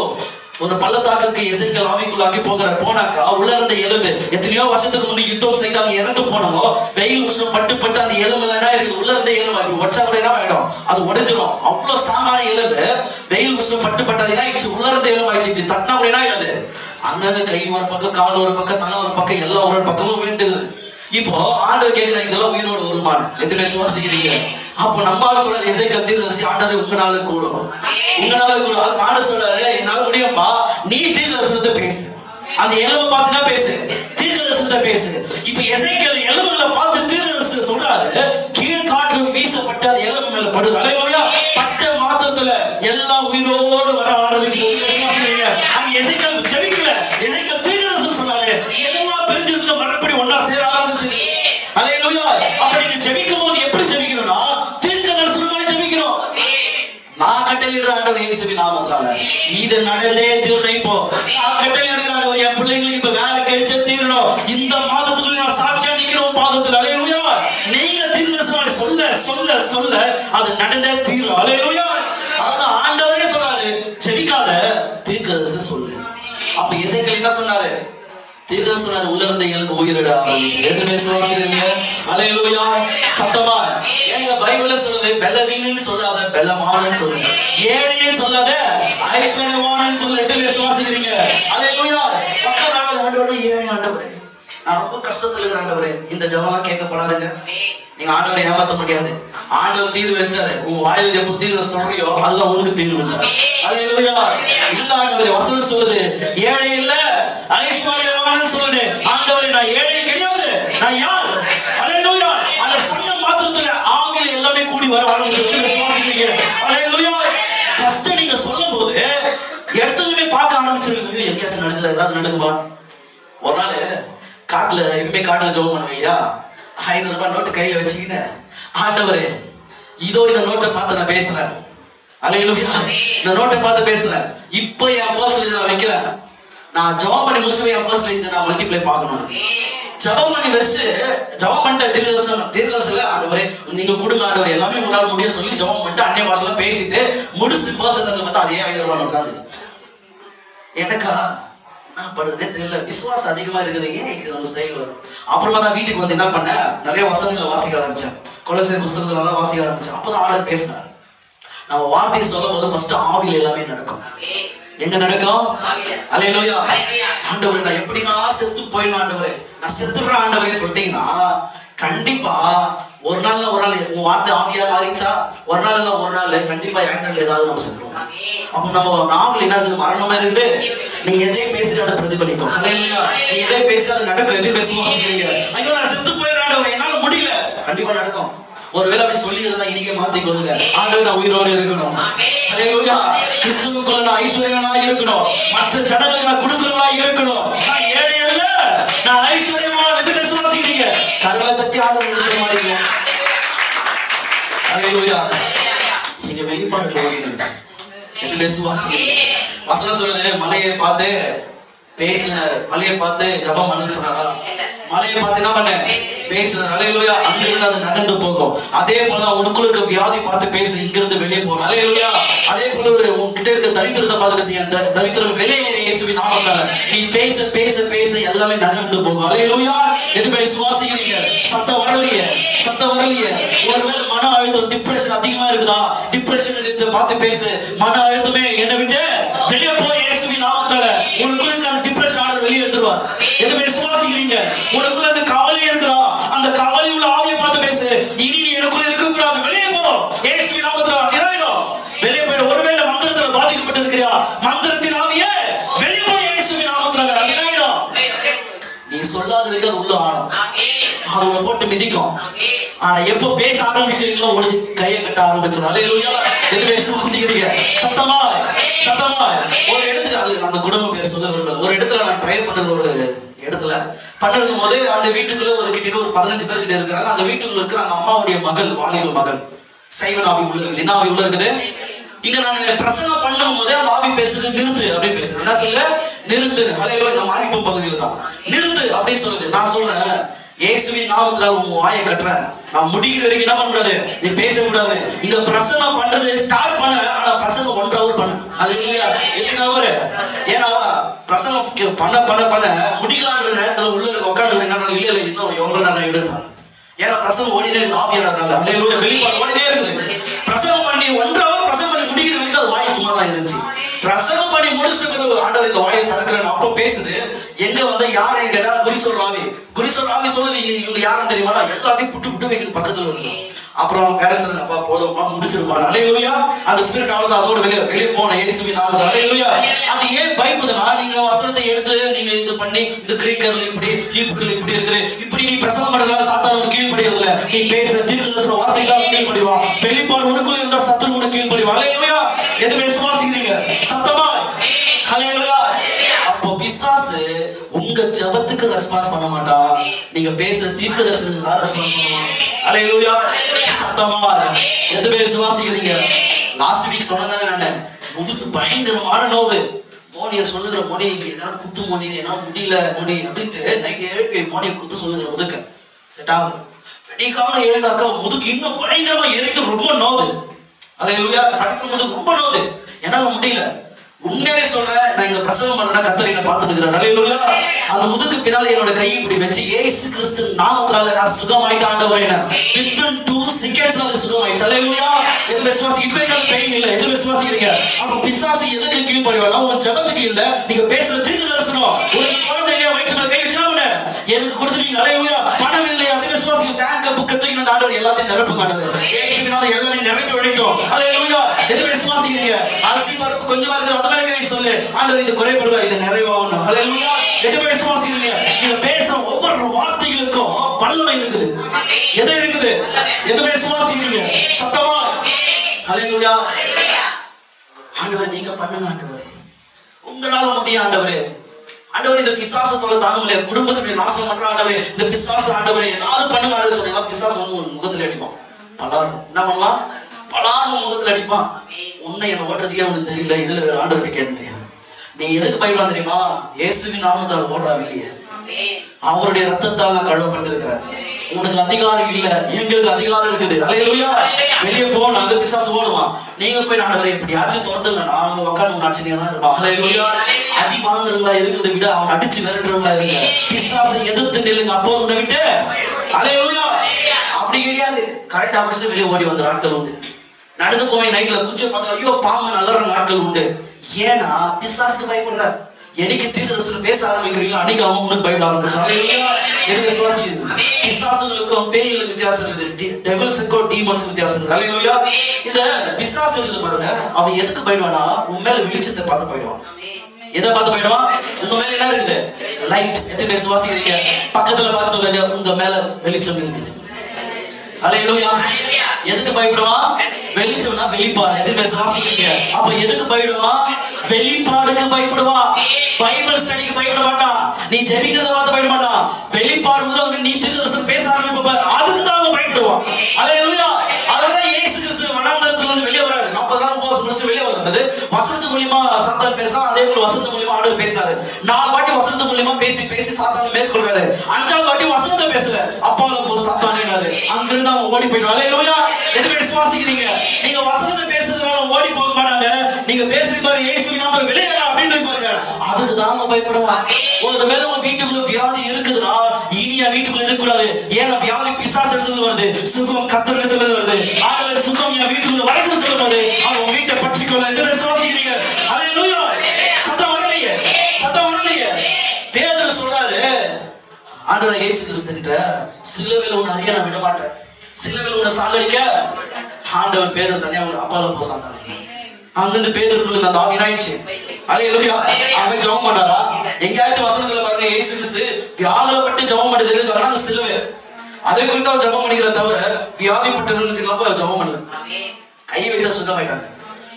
ஒரு பள்ளத்தாக்குக்கு எசேக்கியேல் ஆவிக்குள்ளாகி போனாக்கா உள்ள இருந்த எலும்பு எத்தனையோ வருஷத்துக்கு முன்னாடி யுத்தம் செய்தாங்க, இறந்து போனவங்க வெயில் உஷ்ணம் பட்டு அந்த எலும்பு என்ன இருக்குது? உள்ள இருந்த எலும்பு ஒச்சா கூட என்ன ஆயிடும்? அது உடைஞ்சிடும். அவ்வளவு ஸ்ட்ராங்கான எலும்பு வெயில் உஷ்ணம் பட்டு அது என்ன ஆயிடுச்சு? உள்ள இருந்த எலும்பு ஆயிடுச்சு. இப்படி தட்டினா கூட என்ன ஆயிடுது? அங்கங்க கை ஒரு பக்கம், கால் ஒரு பக்கம், தலை ஒரு பக்கம், எல்லாம் ஒரு பக்கமும் வேண்டுது. இப்போ ஆண்டவர் கேட்கிறாங்க, இதெல்லாம் உயிரோடு வருமானம் எத்தனை விசுவாசிக்கிறீங்க? அப்போ நம்மால சொல்றாரு, எசேக்கியேல் தீர்க்கதரிசி, ஆண்டவரே உங்களால கூடும், உங்களால கூடும். அது ஆண்டவர் சொல்றாரு, என்னால முடியுமா? நீ தீர்க்கதரிசனத்தை பேசு, அந்த எலும்பை பார்த்துதான் பேசு, தீர்க்கதரிசனத்தை பேசு. இப்ப எசேக்கியேல் எலும்புகளை பார்த்து தீர்க்கதரிசனத்தை சொல்றாரு, கீழ்காற்று வீசப்பட்டு அது எலும்பு மேல படுது. அல்லேலூயா. பட்ட மாத்திரத்துல எல்லாம் உயிரோடு வர ஆரம்பிக்கிறது. விசுவாசிக்கிறீங்க? அங்க எசேக்கியேல் ஜெபிக்கல, எசேக்கியேல் தீர்க்கதரிசனம் சொன்னாரு, எதெல்லாம் பிரிஞ்சிருந்த மறுபடியும் ஒண்ணா சேர ஆரம்பிச்சு. அல்லேலூயா. அப்ப நீங்க ஜெபிக்கும் போது எப்படி ஜெபிக்கணும்னா, தீர்க்கதரிசனமாய் ஜெபிக்கணும். நான் கட்டளையிடுற ஆண்டவர் இயேசுவின் நாமத்தினால இது நடந்தே தீரணும். இப்போ நான் கட்டளையிடுற ஆண்டவர், என் பிள்ளைங்களுக்கு இப்ப வேலை கிடைச்சே தீரணும். இந்த மாதத்துக்குள்ள நான் சாட்சியா நிக்கிறோம் பாதத்துல. அல்லேலூயா. நீங்க தீர்க்கதரிசனம் சொல்ல சொல்ல சொல்ல அது நடந்தே தீரும். அல்லேலூயா. அதான் ஆண்டவரே சொல்றாரு, ஜெபிக்காத, தீர்க்கதரிசனம் சொல்லு. அப்ப எசேக்கியேல் என்ன சொன்னாரு? தீர்க்கதரிசனம் சொன்னாரு, உள்ள இருந்த எலும்பு உயிரிட எதுவுமே விசுவாசிக்கிறீங்க? அல்லேலூயா. சத்தமா. எங்க பைபிள்ல சொல்லுது, பெலவீனன்னு சொல்லாத, பெலமானன்னு சொல்லுங்க. ஏழைன்னு சொல்லாத, ஐஸ்வர்யவானன்னு சொல்லுங்க. எதுவுமே விசுவாசிக்கிறீங்க? அல்லேலூயா. பக்கத்தான ஆண்டவரே, ஏழை ஆண்டவரே, நான் ரொம்ப கஷ்டத்துல இருக்கிற ஆண்டவரே, இந்த ஜெபம்லாம் கேட்கப்படாதுங்க. நீங்க ஆண்டவரை ஏமாத்த முடியாது. ஆண்டவர் தீர்வு வச்சிட்டாரு. உன் வாயில எப்போ தீர்வு சொல்றியோ அதுதான் உனக்கு தீர்வு இல்லை. அல்லேலூயா. இல்ல ஆண்டவரே, வசனம் சொல்லுது, ஏழை இல்ல ஐஸ்வர்யவான்னு சொல்லுது. ஆண்டவரே, நான் ஏழை கிடையாது, நான் யார்? அல்லேலூயா. அத சொன்ன மாத்திரத்துல ஆவியில எல்லாமே கூடி வர ஆரம்பிச்சு. விசுவாசிக்கிறீங்க? அல்லேலூயா. ஃபர்ஸ்ட் நீங்க சொல்லும்போது எடுத்ததுமே பார்க்க ஆரம்பிச்சிருக்கீங்க, எங்கேயாச்சும் நடக்குது, ஏதாவது நடக்குமா? ஒரு நாள் காட்டுல, எப்பவுமே காட்டுல ஜெபம் பண்ணுவீங்க இல்லையா? 500 ரூபாய் நோட்டு கையில வச்சுக்கிட்டு, ஆண்டவரே இதோ இந்த நோட்டை பார்த்து நான் பேசுறேன். அல்லேலூயா. இந்த நோட்டை பார்த்து பேசுறேன். இப்போ என் பர்ஸ்ல இதை நான் வைக்கிறேன். நான் ஜெபம் பண்ணி முடிச்சு என் பர்ஸ்ல இதை நான் மல்டிப்ளை பார்க்கணும். ஜெபம் பண்ணி வச்சுட்டு ஜெபம் பண்ணிட்ட தீர்க்கதரிசனம் ஆண்டவரே நீங்க கொடுங்க ஆண்டவரே, எல்லாமே உங்களால முடியும் சொல்லி ஜெபம் பண்ணிட்டு அந்நிய பாஷையில பேசிட்டு முடிச்சுட்டு பர்ஸ் வந்து பார்த்தா அதே 500 ரூபாய் நோட்டு தான் இருக்குது. எனக்கா நான் படுறதே தெரியல. விசுவாசம் அதிகமா இருக்குது, ஏன் இது நம்ம செயல் வரும்? அப்புறமா தான் வீட்டுக்கு வந்து என்ன பண்ணேன், நிறைய வசனங்களை வாசிக்க ஆரம்பிச்சேன். கொலோசியர் புத்தகத்துல வாசிக்க ஆரம்பிச்சேன். அப்பதான் ஆண்டவர் பேசினார். நம்ம வார்த்தையை சொல்லும் போது ஃபர்ஸ்ட் ஆவியில எல்லாமே நடக்கும். எங்க நடக்கும்? அல்லேலூயா. ஆண்டவரே, நான் எப்படின்னா செத்து போயிடலாம் ஆண்டவரே, நான் செத்துடுறேன் ஆண்டவரே சொல்லிட்டீங்கன்னா கண்டிப்பா ஒரு நாள் உங்க வார்த்தை ஆவியா மாறிச்சா, ஒரு நாள் கண்டிப்பா ஆக்சிடென்ட்ல ஏதாவது நம்ம செத்துருவோம். அப்ப நம்ம நாவல் என்ன இருக்குது? மரணமா இருக்குது. நீ எதை பேசி அதை பிரதிபலிக்கும். அல்லேலூயா. நீ எதை பேசி அது நடக்கும். எதை பேசுவாங்க, ஐயோ நான் செத்து போயிடுறேன் ஆண்டவரே, என்னால முடியல, கண்டிப்பா நடக்கும். ஒருவேளை அப்படி சொல்லி இருந்தா இன்னைக்கே மாத்தி கொடுங்க, ஆண்டவரே நான் உயிரோடு இருக்கணும். அல்லேலூயா. கிறிஸ்துவுக்குள்ள நான் ஐஸ்வர்யனா இருக்கணும், மற்ற சடங்குகளை நான் கொடுக்கிறவனா இருக்கணும். நான் ஏழை அல்ல, நான் ஐஸ்வர்யமா. எது விசுவாசிக்கிறீங்க? கரங்களை தட்டி ஆண்டவரை சொல்ல மாட்டீங்க. அல்லேலூயா. நீங்க வெளிப்பாடுகள் ஓடிடுங்க. எது விசுவாசிக்கிறீங்க? வசனம் சொல்லுது, மலையை பார்த்து பேசினாரு. மலையை பார்த்து ஜெபம் பண்ணுன்னு சொன்னாரா? மலையை பார்த்து என்ன பண்ண? பேசினார். அல்லேலூயா. அங்கிருந்து அது நகர்ந்து போகும். அதே போல உனக்குள்ள வியாதி பார்த்து பேசு, இங்கிருந்து வெளியே போகணும். அல்லேலூயா. அதே போல உன்கிட்ட இருக்க தரித்திரத்தை பார்த்து பேசி, அந்த தரித்திரம் வெளியேறி இயேசுவின் நாமத்தால நீ பேச பேச பேச எல்லாமே நகர்ந்து போகும். அல்லேலூயா. எதுவுமே விசுவாசிக்கிறீங்க? சத்தம் வரலையே, சத்தம் வரலையே. ஒருவேளை மன அழுத்தம், டிப்ரெஷன் அதிகமா இருக்குதா? டிப்ரெஷன் பார்த்து பேசு. மன அழுத்தமே என்னை விட்டு வெளியே போய் இயேசுவின் நாமத்தால உனக்குள்ள அந்த டிப்ரெஷன் ஆனது வெளியே எடுத்துருவார். எதுவுமே விசுவாசிக்கிறீங்க? உனக்குள்ள அந்த கவலை இருக்குதா? அந்த கவலை உள்ள ஆவியை பார்த்து பேசு. இனி நீ எனக்குள்ள இருக்க கூடாது, வெளியே போ இயேசுவின் நாமத்தால. வெளியே போயிடு. ஒருவேளை மந்திரத்துல பாதிக்கப்பட்டு இருக்கிறியா? மந்திரத்தின் ஆவியே வெளியே போய் இயேசுவின் நாமத்தால. நீ சொல்லாத வரைக்கும் அது உள்ள ஆடும், அது உங்களை போட்டு மிதிக்கும். ஆனா எப்போ பேச ஆரம்பிக்கிறீங்களோ உனக்கு கையை கட்ட ஆரம்பிச்சிடும். அல்லேலூயா. எதுவுமே விசுவாசிக்கிறீங்க? சத்தமா சத்தமா. ஒரு இடத்துக்கு, அது அந்த குடும்ப பேர் சொல்ல விரும்பல, ஒரு இடத்துல நான் ட்ரை பண்ணது, ஒரு இடத்துல பண்ணிருக்கும் போது அந்த வீட்டுக்குள்ள ஒரு கிட்ட ஒரு 15 பேர் கிட்ட இருக்கிறாங்க. அந்த வீட்டுக்குள்ள இருக்கிற அந்த அம்மாவுடைய மகள், வாலிப மகள், சைவன் ஆவி உள்ள இருக்குது. என்ன ஆவி உள்ள இருக்குது? இங்க நான் பிரசங்கம் பண்ணும் போதே அந்த ஆவி பேசுறது நிறுத்து அப்படின்னு பேசுது. என்ன சொல்ல? நிறுத்து. அல்லேலூயா. நம்ம மாரிப்பம் பகுதியில தான் நிறுத்து அப்படின்னு சொல்லுது. நான் சொல்றேன், இயேசுவின் நாமத்தினால உங்க வாயை கட்டுறேன். நான் முடிக்கிற வரைக்கும் என்ன பண்ணக்கூடாது? நீ பேசக்கூடாது. இங்க பிரசங்கம் பண்றது ஸ்டார்ட் பண்ண, ஆனா பிரசங்கம் 1 hour பண்ணு. அல்லேலூயா. எத்தனை hour? ஏன்னா பிரசங்கம் பண்ண பண்ண பண்ண முடிக்கலான்ற நேரத்துல உள்ள இருக்க உட்காந்து என்ன இல்ல இன்னும் எவ்வளவு நேரம் எடுப்பாங்க. ஏன்னா பிரசங்கம் ஓடினே இருக்குது, ஆவியானதுனால. அல்லேலூயா. வெளிப்பாடு ஓடினே இருக்குது. பிரசங்கம் பண்ணி 1 hour பிரசங்கம் பண்ணி முடிக்கிற வரைக்கும் அது வாய் சும்மா தான் இருந்துச்சு. பிரசங்கம் பண்ணி முடிச்சுட்டு பிறகு ஆண்டவர் இந்த வாயை திறக்கிறேன். அப்போ பேசுது. எங்க வந்து யாரு கேட்டா குறி சொல்ற ஆவி. குறி சொல்ற ஆவி சொல்லுது, இவங்க யாருன்னு தெரியுமா? எல்லாத்தையும் புட்டு புட்டு வைக்கிறது பக்கத்துல இருக்கு. அப்புறம் வேற சொல்லுங்க, அப்பா போதுமா முடிச்சிருப்பா. அல்லேலூயா. அந்த ஸ்பிரிட் ஆனது அதோட வெளியே போன இயேசுவின் நாமத்தால. அல்லேலூயா. அது ஏன் பயப்படுதுன்னா, நீங்க வசனத்தை எடுத்து நீங்க இது பண்ணி இது கிரீக்கர்ல இப்படி ஹீப்ருல இப்படி இருக்குது, இப்படி நீ பிரசங்கம் பண்றதுனால சாத்தானுக்கு கீழ்ப்படிறது இல்ல. நீ பேசுற தீர்க்கதரிசன வார்த்தைகளால கீழ்ப்படிவா. வெளிப்பாடு உனக்குள்ள இருந்தா சத்துரு உனக்கு கீழ்ப்படிவா. அல்லேலூயா. எதுவுமே விசுவாசிக்கிறீங்க? சத்தமா அல்லேலூயா. அப்போ பிசாசு உங்க ஜெபத்துக்கு ரெஸ்பான்ஸ் பண்ண மாட்டான், நீங்க பேசுற தீர்க்கதரிசனத்துக்கு தான் ரெஸ்பான்ஸ் பண்ணுவான். அல்லேலூயா. சத்தமா எதுவுமே விசுவாசிக்கிறீங்க? லாஸ்ட் வீக் சொன்னதானே நான், முதுகு பயங்கரமான நோவு. மோனியை சொல்லுகிற மோனி ஏதாவது குத்து மோனி, ஏன்னா முடியல மோனி அப்படின்ட்டு நைட் எழுப்பி மோனியை குத்து சொல்லுகிற முதுக்க செட் ஆகுது. வெடிக்காலம் எழுந்தாக்கா முதுகு இன்னும் பயங்கரமா எரிந்து ரொம்ப நோவுது. அல்லேலூயா. சடக்கு முதுகு ரொம்ப நோவுது, என்னால முடியல. உண்மையாவே சொல்றேன், நான் இங்க பிரசவம் பண்ணா கர்த்தர் என்ன பார்த்துட்டு இருக்கிறார். அல்லேலூயா. அந்த முதுகு பின்னால என்னோட கையை இப்படி வச்சு இயேசு கிறிஸ்து நாமத்தால நான் சுகமாயிட்ட ஆண்டவரே, within 2 seconds அது சுகமாயிடுச்சு. அல்லேலூயா. எது விசுவாசி? இப்போ எனக்கு பெயின் இல்ல. எது விசுவாசிக்கிறீங்க? அப்ப பிசாசு எதுக்கு கீழ்ப்படிவானா? உன் ஜெபத்துக்கு இல்ல, நீங்க பேசுற தீர்க்கதரிசனம். உங்களுக்கு குழந்தை இல்லையா? வயிற்றுல கை வச்சுனா எனக்கு கொடுத்துட்டீங்க. அல்லேலூயா. பணம் இல்லையா? அது விசுவாசிங்க. பேங்க் புக்கை தூக்கி அந்த ஆண்டவர் எல்லாத்தையும் நிரப்ப மாட்டாரு. இயேசுவினால எல்லாமே நிரப்பி வழிட்டோம். அல்லேலூயா. எது விசுவாசிக்கிறீங்க? அரிசி பருப்பு கொஞ்சமா இருக்குது, அது மேல கை சொல்லு, ஆண்டவர் இது குறைபடுதா, இது நிறைவாகணும். அல்லேலூயா. எது விசுவாசிக்கிறீங்க? நீங்க பேசுற ஒவ்வொரு வார்த்தைகளுக்கும் வல்லமை இருக்குது. எது இருக்குது? எது விசுவாசிக்கிறீங்க? சத்தமா அல்லேலூயா. ஆண்டவர் நீங்க பண்ணுங்க ஆண்டவரே, உங்களால முடியும் ஆண்டவரே. ஆண்டவர் இந்த பிசாசத்தோட தாங்க முடியாது, குடும்பத்துக்கு நாசம் பண்ற ஆண்டவரே, இந்த பிசாசு ஆண்டவரே ஏதாவது பண்ணுங்க ஆண்டவர் சொன்னா பிசாசு வந்து உன் முகத்துல அடிப்பான். பலாரும் என்ன பண்ணுவான்? பலாரும் முகத்துல அடிப்பான். உன்னை என்ன ஓட்டுறதுக்கே உனக்கு தெரியல, இதுல வேற ஆண்டவர்கிட்ட கேட்க தெரியாது. நீ எதுக்கு பயப்படலாம் தெரியுமா? இயேசுவின் நாமத்தால் ஓடுறா வெளியே. அவருடைய ரத்தத்தால் நான் கழுவப்பட்டிருக்கிறேன். உனக்கு அதிகாரம் இல்ல, எங்களுக்கு அதிகாரம் இருக்குது. அல்லேலூயா. வெளியே போனா அந்த பிசாசு ஓடுவான். நீங்க போய் ஆண்டவரே எப்படியாச்சும் துரத்துங்க, நாங்க உட்காந்து நாச்சினியா தான் இருப்பான். அல்லேலூயா. அடி வாங்குறவங்களா இருக்கிறத விட அவன் அடிச்சு விரட்டுறவங்களா இருங்க. பிசாசை எதிர்த்து நில்லுங்க, அப்போ உன்னை விட்டு. அல்லேலூயா. அப்படி கிடையாது, கரெக்ட் ஆப்போசிட் வெளியே ஓடி வந்த ஆட்கள் உண்டு. நடந்து போய் நைட்ல குச்சி பார்த்தா ஐயோ பாம்பு நல்லற ஆட்கள் உண்டு. ஏன்னா பிசாசுக்கு பயப்படுற. என்னைக்கு தீர்க்கதரிசனம் பேச ஆரம்பிக்கிறீங்க அன்னைக்கு அவன் உனக்கு பயப்பட ஆரம்பிச்சான். எது விசுவாசி? பிசாசுகளுக்கும் பேய்களுக்கு வித்தியாசம் இருக்குது, டெவில்ஸுக்கும் டீமன்ஸ் வித்தியாசம் இருக்குது. அல்லேலூயா. இந்த பிசாசு இருக்குது பாருங்க, அவன் எதுக்கு பயப்படுவானா? உன் மேல வெளிச்சத்தை பார்த்து போயிடுவான். எதை பார்த்து போயிடுவான்? உங்க மேல என்ன இருக்குது? லைட். எது விசுவாசிக்கிறீங்க? பக்கத்துல பார்த்து சொல்லுங்க, உங்க மேல வெளிச்சம் இருக்குது. அல்லேலூயா. எதுக்கு பயப்படுவான்? வெளிச்சம்னா வெளிப்பாடு. எது விசுவாசிக்கிறீங்க? அப்ப எதுக்கு பயப்படுவான்? வெளிப்பாடுக்கு பயப்படுவான். பைபிள் ஸ்டடிக்கு பயப்பட மாட்டான். நீ ஜெபிக்கிறத பார்த்து பயப்பட மாட்டான். வெளிப்பாடு உள்ள நீ தீர்க்கதரிசனம் பேச ஆரம்பிப்ப, அதுக்கு தான் அவன் பயப்படுவான். அல்லேலூயா. அதனால இயேசு கிறிஸ்து வனாந்தரத்துல இருந்து வெளியே வராரு. 40 நாள் உபவாசம் முடிச்சு வெளியே வந்தது. வசனத்து மூலியமா சாத்தான் பேசுறான், அதே போல வசனத்து மூலியமா ஆண்டவர் பேசுறாரு. 4 வாட்டி வசனத்து மூலியமா பேசி பேசி சாத்தானை மேற்கொள்றாரு. 5ஆவது வாட்டி வசனத்தை பேசல, அப்பால போ சாத்தானேனாரு. அங்கிருந்து அவன் ஓடி போயிடுவான். ஹல்லேலூயா. எதுக்கு விசுவாசிக்கிறீங்க? நீங்க வசனத்தை பேசுறதுனால ஓடி போக மாட்டாங்க. நீங்க பேசுறீங்க பாரு, இயேசுவின் நாமத்தில் வெளியேறா அப்படின்னு பாருங்க, அதுக்கு தான் பயப்படுவான். ஒருவேளை உங்க வீட்டுக்குள்ள வியாதி இருக்குதுன்னா இனியா வீட்டுக்குள்ள இருக்க கூடாது. ஏன்னா வியாதி பிசாசு இடத்துல வருது, சுகம் கர்த்தர் இடத்துல வருது. ஆகவே சுகம் என் வீட்டுக்குள்ள வரணும்னு சொல்லும்போது அவன் வீட்டை பற்றிக்கொள்ள. எது விசுவாசிக்கிறீங்க? ஹல்லேலூயா. சத்தம் வரலையே, சத்தம் வரலையே. பேதுரு சொல்றாரு ஆண்டவரே இயேசு கிறிஸ்து கிட்ட, சிலுவையில உன்னை அறிய நான் விட மாட்டேன், சிலுவையில உன்னை சாகடிக்க. ஆண்டவர் பேதுரு தனியா அப்பால போ சாத்தானே. அங்கிருந்து பேதுருக்குள்ள அந்த ஆவி ஆயிடுச்சு. ஹல்லேலூயா. அவன் ஜெபம் பண்ணாரா? எங்கேயாச்சும் வசனத்துல பாருங்க, இயேசு கிறிஸ்து வியாதிப்பட்டு ஜெபம் பண்ணது எதுக்கு? அந்த சிலுவை. அதை குறித்து அவன் ஜெபம் பண்ணிக்கிற தவிர வியாதிப்பட்டவர்களுக்கு எல்லாம் ஜெபம் பண்ணல. கை வச்சா சுத்தமாயிட்டாங்க.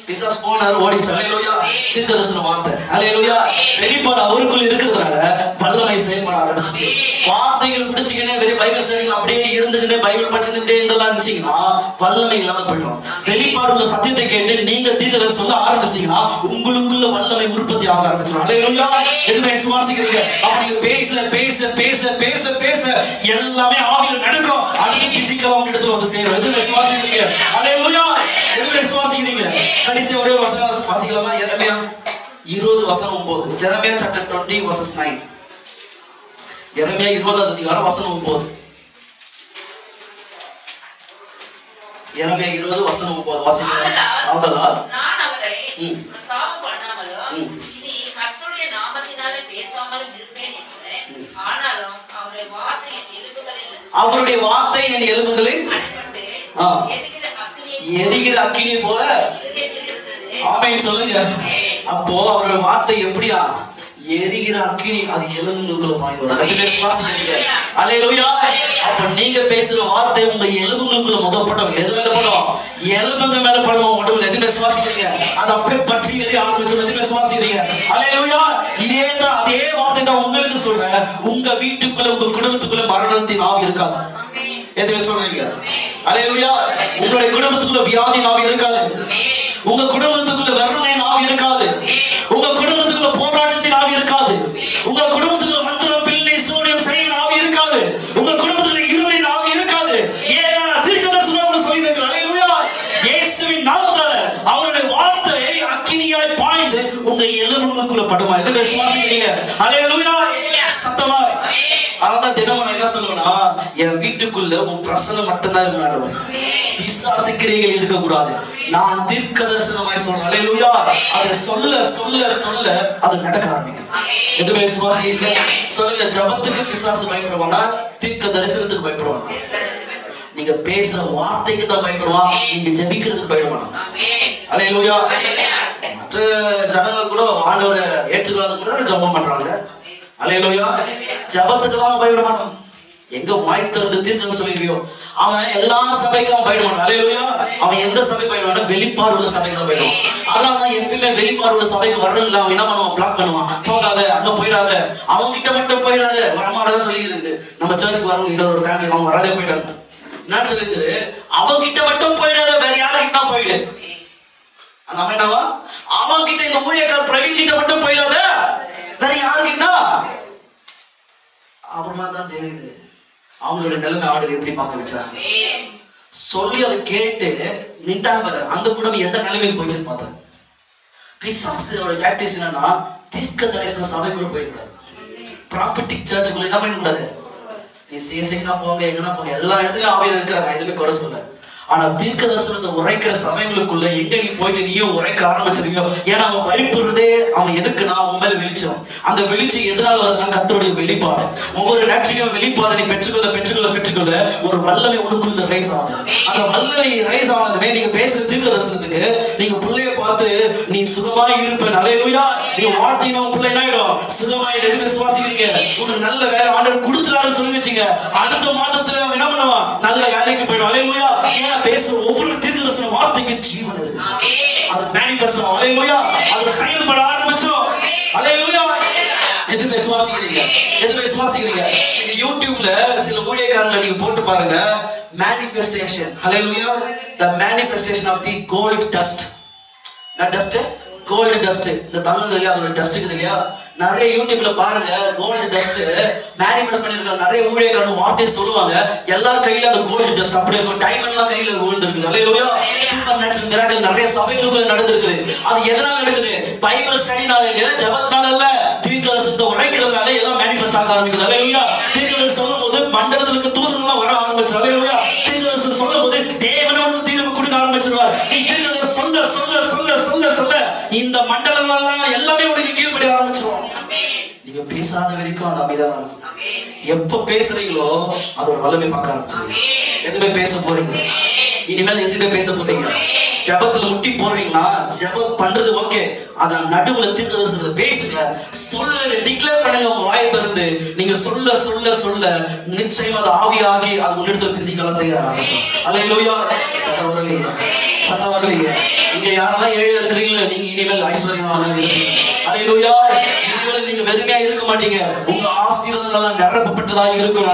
பிசாசு போனாரு, ஓடிச்சு. ஹல்லேலூயா. தீர்க்கதரிசன வார்த்தை. ஹல்லேலூயா. வெளிப்பாடு அவருக்குள்ள இருக்கிறதுனால வல்லமை செயல்பட ஆரம்பிச்சிச்சு. வார்த்தைகள் பிடிச்சிக்கினே வெறும் பைபிள் ஸ்டடிகள் அப்படியே இருந்துக்கிட்டே பைபிள் படிச்சுக்கிட்டே இருந்தெல்லாம் இருந்துச்சீங்கன்னா வல்லமை இல்லாத போயிடும். வெளிப்பாடு உள்ள சத்தியத்தை கேட்டு நீங்க தீர்க்கதரிசனம் சொல்ல ஆரம்பிச்சிட்டீங்கன்னா உங்களுக்குள்ள வல்லமை உற்பத்தி ஆக ஆரம்பிச்சிடும். ஹல்லேலூயா. எதுவுமே சுவாசிக்கிறீங்க. அப்ப நீங்க பேச பேச பேச பேச பேச எல்லாமே ஆவியில் நடக்கும். அதுக்கு பிசிக்கலா உங்க இடத்துல வந்து சேரும். எதுவுமே சுவாசிக்கிறீங்க. ஹல்லேலூயா. எதுவுமே சுவாசிக்கிறீங்க. கடைசி ஒரே ஒரு வசனம் வாசிக்கலாமா? எரேமியா 20:9. Jeremiah chapter 20:9. எரேமியா 20:9. எரேமியா 20:9 வாசிக்கலாம். ஆதலால் நான் அவரை பிரஸ்தாபம் பண்ணாமலும் இனி கர்த்தருடைய நாமத்தினாலே பேசாமலும் இருப்பேன் என்று, ஆனாலும் அவருடைய வார்த்தை என் எலும்புகளில் அடைபட்டு எரிகிற அக்கினியை போல ஆமென் சொல்லுங்க. அப்போ அவருடைய வார்த்தை எப்படியா? எரிகிற அக்கினி, அது எலும்புகளுக்குள்ள பாய்ந்து. அதுல சுவாசிக்கிறீங்க. ஹல்லேலூயா. அப்ப நீங்க பேசுற வார்த்தை உங்க எலும்புகளுக்குள்ள முதப்படும். எது மேல படும்? எலும்புங்க மேல படும். உடம்புல எதுவுமே சுவாசிக்கிறீங்க, அது அப்படியே பற்றி எரிய ஆரம்பிச்சு. எதுவுமே சுவாசிக்கிறீங்க. ஹல்லேலூயா. அதே வார்த்தை தான் உங்களுக்கு சொல்றேன். உங்க வீட்டுக்குள்ள உங்க குடும்பத்துக்குள்ள மரணத்தின் ஆவி இருக்காது. எதுவுமே சொல்றீங்க. ஹல்லேலூயா. உங்களுடைய குடும்பத்துக்குள்ள வியாதி ஆவி இருக்காது. உங்க குடும்பத்துக்குள்ள வறுமை ஆவி இருக்காது. உங்க குடும்பத்துக்குள்ள போராட்டத்தின் ஆவி இருக்காது. உங்க குடும்பத்துக்குள்ள மந்திரம் பில்லி சூனியம் செய்யும் ஆவி இருக்காது. உங்க குடும்பத்துல இருளின் ஆவி இருக்காது. ஏன்னா தீர்க்கதரிசனம் சொல்லிட்டு. ஹல்லேலூயா. இயேசுவின் நாமத்தால அவருடைய வார்த்தை அக்கினியாய் பாய்ந்து உங்க எலும்புகளுக்குள்ள படுமா. எது விசுவாசிக்கிறீங்க? ஹல்லேலூயா. சத்தமா. அதான் தினமும் நான் என்ன சொல்லுவேன்னா, என் வீட்டுக்குள்ள உன் பிரசனம் மட்டும்தான் இருக்கணும். பிசாசு கிரியைகள் இருக்க கூடாது. நான் தீர்க்கதரிசனமாய் சொல்றேன். ஹல்லேலூயா. அதை சொல்ல சொல்ல சொல்ல அது நடக்க ஆரம்பிக்கும். எதுவுமே விசுவாசிக்கிறீங்க? சொல்லுங்க. ஜபத்துக்கு பிசாசு பயப்படுவானா? தீர்க்க தரிசனத்துக்கு பயப்படுவானா? நீங்க பேசுற வார்த்தைக்கு தான் பயப்படுவான். நீங்க ஜெபிக்கிறதுக்கு பயப்படுவானா? ஹல்லேலூயா. மற்ற ஜனங்கள் கூட ஆண்டவரை ஏற்றுக்காத கூட ஜபம் பண்றாங்க. ஹல்லேலூயா. ஜபத்துக்கு தான் பயப்பட மாட்டான். எங்க வாய் திறந்து தீர்க்க சொல்லியோ அவன் எல்லா சபைக்கும் பயப்படுவான். ஹல்லேலூயா. அவன் எந்த சபை பயப்படுவானா? வெளிப்பாடு உள்ள சபைக்கு தான் பயப்படுவான். அதனாலதான் எப்பயுமே வெளிப்பாடு உள்ள சபைக்கு வரல அவன் என்ன பண்ணுவான்? பிளாக் பண்ணுவான். போகாத, அங்க போயிடாத, அவங்க கிட்ட மட்டும் போயிடாத, வரமாட்டதான் சொல்லிக்கிறது. நம்ம சர்ச்சுக்கு வரவங்க ஒரு ஃபேமிலி அவங்க வராதே போயிட்டாங்க. என்ன சொல்லிருக்குது? அவங்க கிட்ட மட்டும் போயிடாத, வேற யாருக்கிட்ட போயிடு. அந்த அம்மா என்னவா? அவன் கிட்ட, இந்த ஊழியக்கார் பிரவீன் கிட்ட மட்டும் போயிடாத, வேற யாருக்கிட்ட. அப்புறமா தான் தெரியுது அவங்களோட நிலைமை ஆர்டர் எப்படி பார்க்க வச்சாங்க. சொல்லி அதை கேட்டு நின்றாங்க. அந்த குடும்பம் எந்த நிலைமைக்கு போயிடுச்சுன்னு பார்த்தேன். பிசாசோட டாக்டிஸ் என்னன்னா, தீர்க்க தரிசன சபைக்குள்ள போயிடக்கூடாது. ப்ராப்பர்ட்டிக் சர்ச்சுக்குள்ள என்ன பண்ணக்கூடாது? நீ சிஎஸ்ஐக்குனா போங்க, எங்கன்னா போங்க, எல்லா இடத்துலயும் ஆவியா இருக்கிறாங்க. எதுவுமே குறை சொல்ல. ஆனா தீர்க்க தரிசனத்தை உரைக்கிற சமயங்களுக்குள்ள எங்க நீ போயிட்டு நீயும் உரைக்க ஆரம்பிச்சிருக்கியோ. ஏன்னா அவன் பயப்படுறதே அவன் எதுக்குன்னா அவன் மேல வெளிச்சம். அந்த வெளிச்சம் எதனால வருதுன்னா கர்த்தருடைய வெளிப்பாடு. ஒவ்வொரு நாட்சியும் வெளிப்பாடு நீ பெற்றுக்கொள்ள பெற்றுக்கொள்ள பெற்றுக்கொள்ள ஒரு வல்லமை உனக்குள்ள ரைஸ் ஆகுது. அந்த வல்லமை ரைஸ் ஆனதுமே நீங்க பேசுற தீர்க்க தரிசனத்துக்கு நீங்க பிள்ளைய பார்த்து நீ சுகமாய் இருப்ப. ஹல்லேலூயா. நீ வார்த்தையினா உன் பிள்ளை என்ன ஆயிடும்? சுகமாய். எது விசுவாசிக்கிறீங்க? ஒரு நல்ல வேலை ஆண்டவர் கொடுத்துறாரு சொல்லி வச்சுங்க. அடுத்த மாதத்துல அவன் என்ன பண்ணுவான்? நல்ல வேலைக்கு போயிடும். ஹல்லேலூயா. பேசுற ஒவ்வொரு தீர்க்கதரிசன வார்த்தைக்கு ஜீவன் இருக்கு. அது மேனிஃபெஸ்ட் ஆகும். ஹல்லேலூயா. அது செயல்பட ஆரம்பிச்சோம். ஹல்லேலூயா. எது விசுவாசிக்கிறீங்க? எது விசுவாசிக்கிறீங்க? நீங்க யூடியூப்ல சில ஊழியக்காரங்களை நீங்க போட்டு பாருங்க. Manifestation. Hallelujah. The manifestation of the gold dust. Not dust, gold dust, இந்த தங்கம் இல்லையா அதோட டஸ்ட் இருக்குது இல்லையா, நிறைய யூடியூப்ல பாருங்க கோல்டு டஸ்ட் மேனிஃபெஸ்ட் பண்ணிருக்காங்க. நிறைய ஊழியக்காரங்க வார்த்தையை சொல்லுவாங்க, எல்லார் கையில அந்த கோல்டு டஸ்ட் அப்படியே இருக்கும், டைமண்ட் எல்லாம் கையில விழுந்து இருக்குது. அல்லேலூயா. சூப்பர் நேச்சுரல் மிராக்கிள் நிறைய சபைகளுக்குள்ள நடந்திருக்குது. அது எதனால நடக்குது? பைபிள் ஸ்டடினால இல்ல, ஜெபத்தினால இல்ல, தீர்க்கதரிசனத்தை உரைக்கிறதுனால எல்லாம் மேனிஃபெஸ்ட் ஆக ஆரம்பிக்குது. அல்லேலூயா. தீர்க்கதரிசனம் சொல்லும்போது மண்டலத்துக்கு தூதர்கள்லாம் வர ஆரம்பிச்சு. அல்லேலூயா. தீர்க்கதரிசனம் சொல்லும்போது தேவனோட தீர்வு கொடுக்க ஆரம்பிச்சிருவார். நீ தீர்க்கதரிசனம் சொல்ல சொல்ல சொல்ல சொல்ல சொல்ல இந்த மண்டலம் எல்லாமே உனக்கு கீழ்ப்படி ஆரம்பிச்சிடும். நீங்க பேசாத வரைக்கும் அது அமைதியாக இருக்கும். எப்ப பேசுறீங்களோ அதோட வல்லமை பார்க்க ஆரம்பிச்சிருங்க. எதுவுமே பேச போறீங்க, இனிமேல் எதுவுமே பேச போறீங்க. ஜபத்துல முட்டி போடுறீங்களா, ஜபம் பண்றது ஓகே, அத நடுவுல தீர்க்கதரிசனத்தை பேசுங்க, சொல்ல டிக்ளேர் பண்ணுங்க. உங்க வாயை திறந்து நீங்க சொல்ல சொல்ல சொல்ல நிச்சயமா அது ஆவியாகி அது முன்னெடுத்து பிசிக்கலா செய்ய ஆரம்பிச்சோம். அல்லேலூயா. சத்தவர்களே இங்க யாரெல்லாம் ஏழை இருக்கிறீங்களோ நீங்க இனிமேல் ஐஸ்வர்யமான இருப்பீங்க. அல்லேலூயா. இனிமேல் நீங்க வெறுமையா இருக்க மாட்டீங்க, உங்க ஆசீர்வாதங்கள் நிரப்பப்பட்டதாக இருக்கும்.